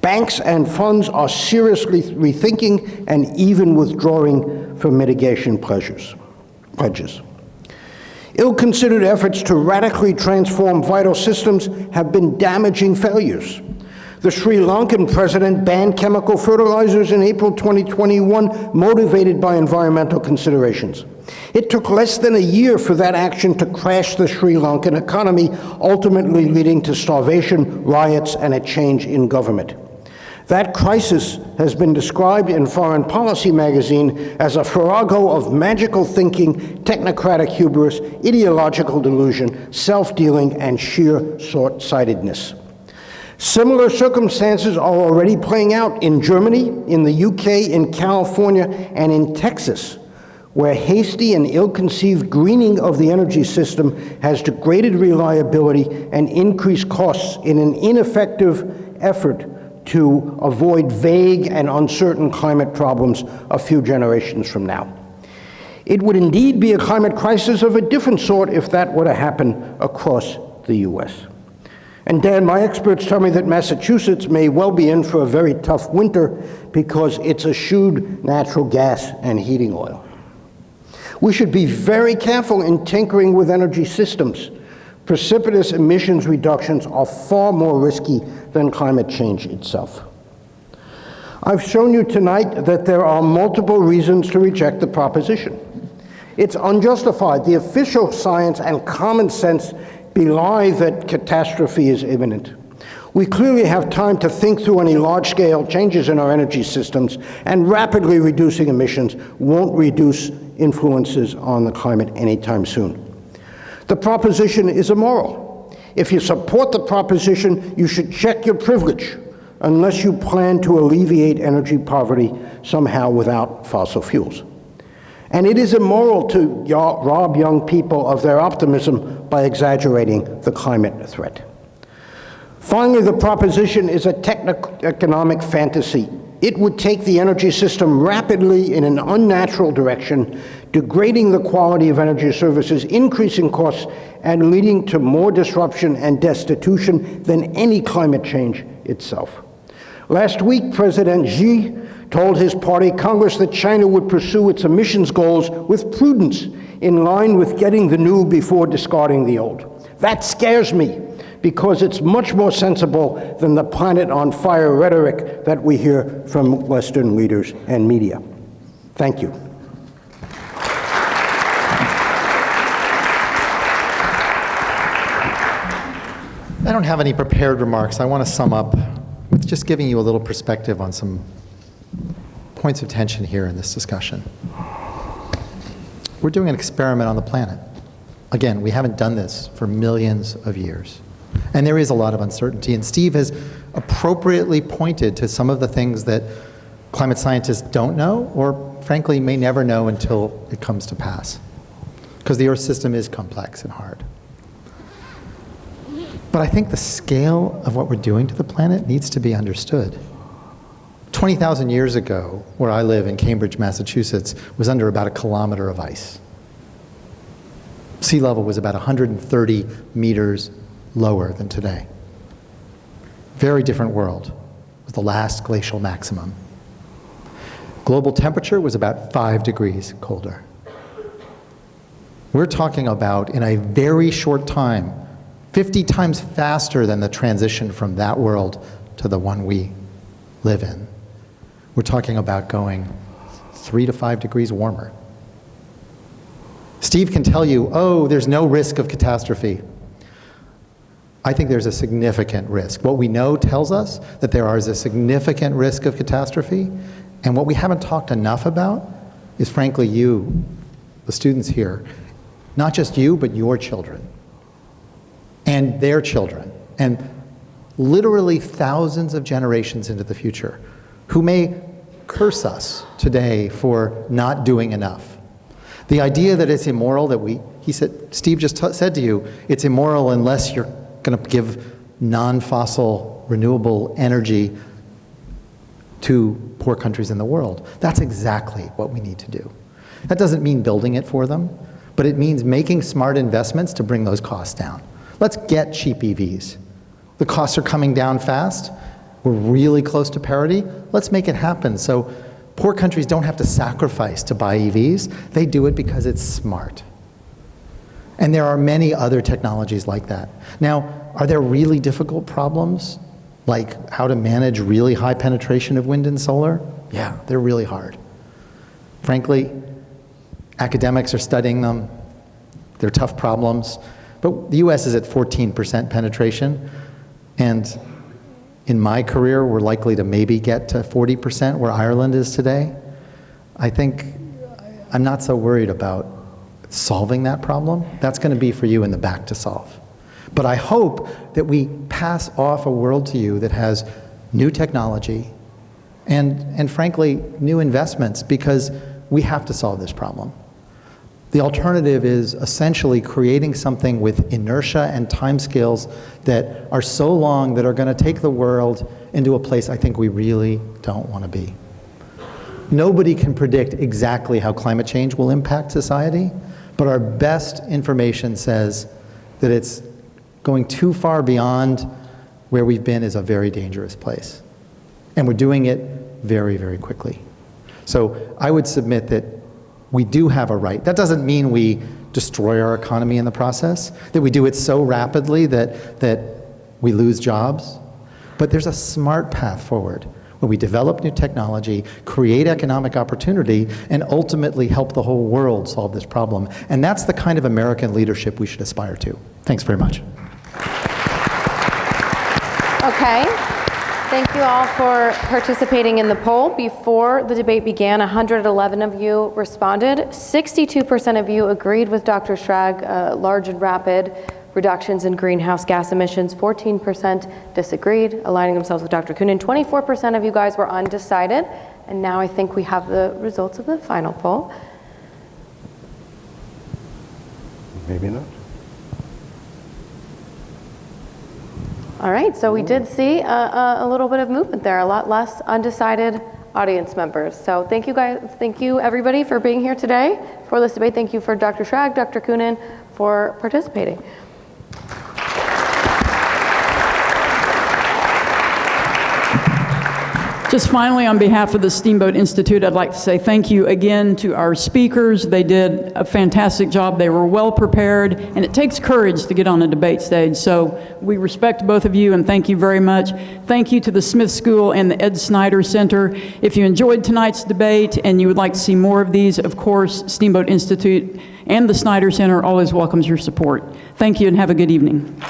Banks and funds are seriously rethinking and even withdrawing from mitigation pledges. Ill-considered efforts to radically transform vital systems have been damaging failures. The Sri Lankan president banned chemical fertilizers in April 2021, motivated by environmental considerations. It took less than a year for that action to crash the Sri Lankan economy, ultimately leading to starvation, riots, and a change in government. That crisis has been described in Foreign Policy magazine as a farrago of magical thinking, technocratic hubris, ideological delusion, self-dealing, and sheer short-sightedness. Similar circumstances are already playing out in Germany, in the UK, in California, and in Texas, where hasty and ill-conceived greening of the energy system has degraded reliability and increased costs in an ineffective effort to avoid vague and uncertain climate problems a few generations from now. It would indeed be a climate crisis of a different sort if that were to happen across the US. And Dan, my experts tell me that Massachusetts may well be in for a very tough winter because it's eschewed natural gas and heating oil. We should be very careful in tinkering with energy systems. Precipitous emissions reductions are far more risky than climate change itself. I've shown you tonight that there are multiple reasons to reject the proposition. It's unjustified. The official science and common sense belie that catastrophe is imminent. We clearly have time to think through any large-scale changes in our energy systems, and rapidly reducing emissions won't reduce influences on the climate anytime soon. The proposition is immoral. If you support the proposition, you should check your privilege, unless you plan to alleviate energy poverty somehow without fossil fuels. And it is immoral to rob young people of their optimism by exaggerating the climate threat. Finally, the proposition is a techno-economic fantasy. It would take the energy system rapidly in an unnatural direction, degrading the quality of energy services, increasing costs, and leading to more disruption and destitution than any climate change itself. Last week, President Xi told his party Congress that China would pursue its emissions goals with prudence, in line with getting the new before discarding the old. That scares me, because it's much more sensible than the planet on fire rhetoric that we hear from Western leaders and media. Thank you. I don't have any prepared remarks. I want to sum up with just giving you a little perspective on some points of tension here in this discussion. We're doing an experiment on the planet. Again, we haven't done this for millions of years. And there is a lot of uncertainty. And Steve has appropriately pointed to some of the things that climate scientists don't know, or frankly may never know until it comes to pass. Because the Earth system is complex and hard. But I think the scale of what we're doing to the planet needs to be understood. 20,000 years ago, where I live in Cambridge, Massachusetts, was under about 1 kilometer of ice. Sea level was about 130 meters lower than today. Very different world. It was the last glacial maximum. Global temperature was about 5 degrees colder. We're talking about, in a very short time, 50 times faster than the transition from that world to the one we live in. We're talking about going 3 to 5 degrees warmer. Steve can tell you, oh, there's no risk of catastrophe. I think there's a significant risk. What we know tells us that there is a significant risk of catastrophe, and what we haven't talked enough about is, frankly, you, the students here, not just you, but your children, and their children, and literally thousands of generations into the future, who may curse us today for not doing enough. The idea that it's immoral that Steve just said to you, it's immoral unless you're going to give non-fossil renewable energy to poor countries in the world. That's exactly what we need to do. That doesn't mean building it for them, but it means making smart investments to bring those costs down. Let's get cheap EVs. The costs are coming down fast. We're really close to parity. Let's make it happen so poor countries don't have to sacrifice to buy EVs. They do it because it's smart. And there are many other technologies like that. Now, are there really difficult problems, like how to manage really high penetration of wind and solar? Yeah, they're really hard. Frankly, academics are studying them. They're tough problems. But the US is at 14% penetration, and in my career, we're likely to maybe get to 40% where Ireland is today. I think I'm not so worried about solving that problem. That's going to be for you in the back to solve. But I hope that we pass off a world to you that has new technology and frankly, new investments, because we have to solve this problem. The alternative is essentially creating something with inertia and timescales that are so long that are going to take the world into a place I think we really don't want to be. Nobody can predict exactly how climate change will impact society, but our best information says that it's going too far beyond where we've been is a very dangerous place. And we're doing it very, very quickly. So I would submit that we do have a right. That doesn't mean we destroy our economy in the process, that we do it so rapidly that we lose jobs. But there's a smart path forward where we develop new technology, create economic opportunity, and ultimately help the whole world solve this problem. And that's the kind of American leadership we should aspire to. Thanks very much. Okay. Thank you all for participating in the poll. Before the debate began, 111 of you responded. 62% of you agreed with Dr. Schrag, large and rapid reductions in greenhouse gas emissions. 14% disagreed, aligning themselves with Dr. Koonin. 24% of you guys were undecided. And now I think we have the results of the final poll. Maybe not. All right, so we did see a little bit of movement there, a lot less undecided audience members. So thank you guys, thank you everybody for being here today for this debate. Thank you for Dr. Schrag, Dr. Koonin for participating. Just finally, on behalf of the Steamboat Institute, I'd like to say thank you again to our speakers. They did a fantastic job. They were well prepared, and it takes courage to get on a debate stage. So we respect both of you, and thank you very much. Thank you to the Smith School and the Ed Snyder Center. If you enjoyed tonight's debate and you would like to see more of these, of course, Steamboat Institute and the Snyder Center always welcomes your support. Thank you, and have a good evening.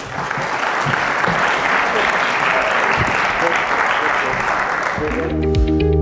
Thank you.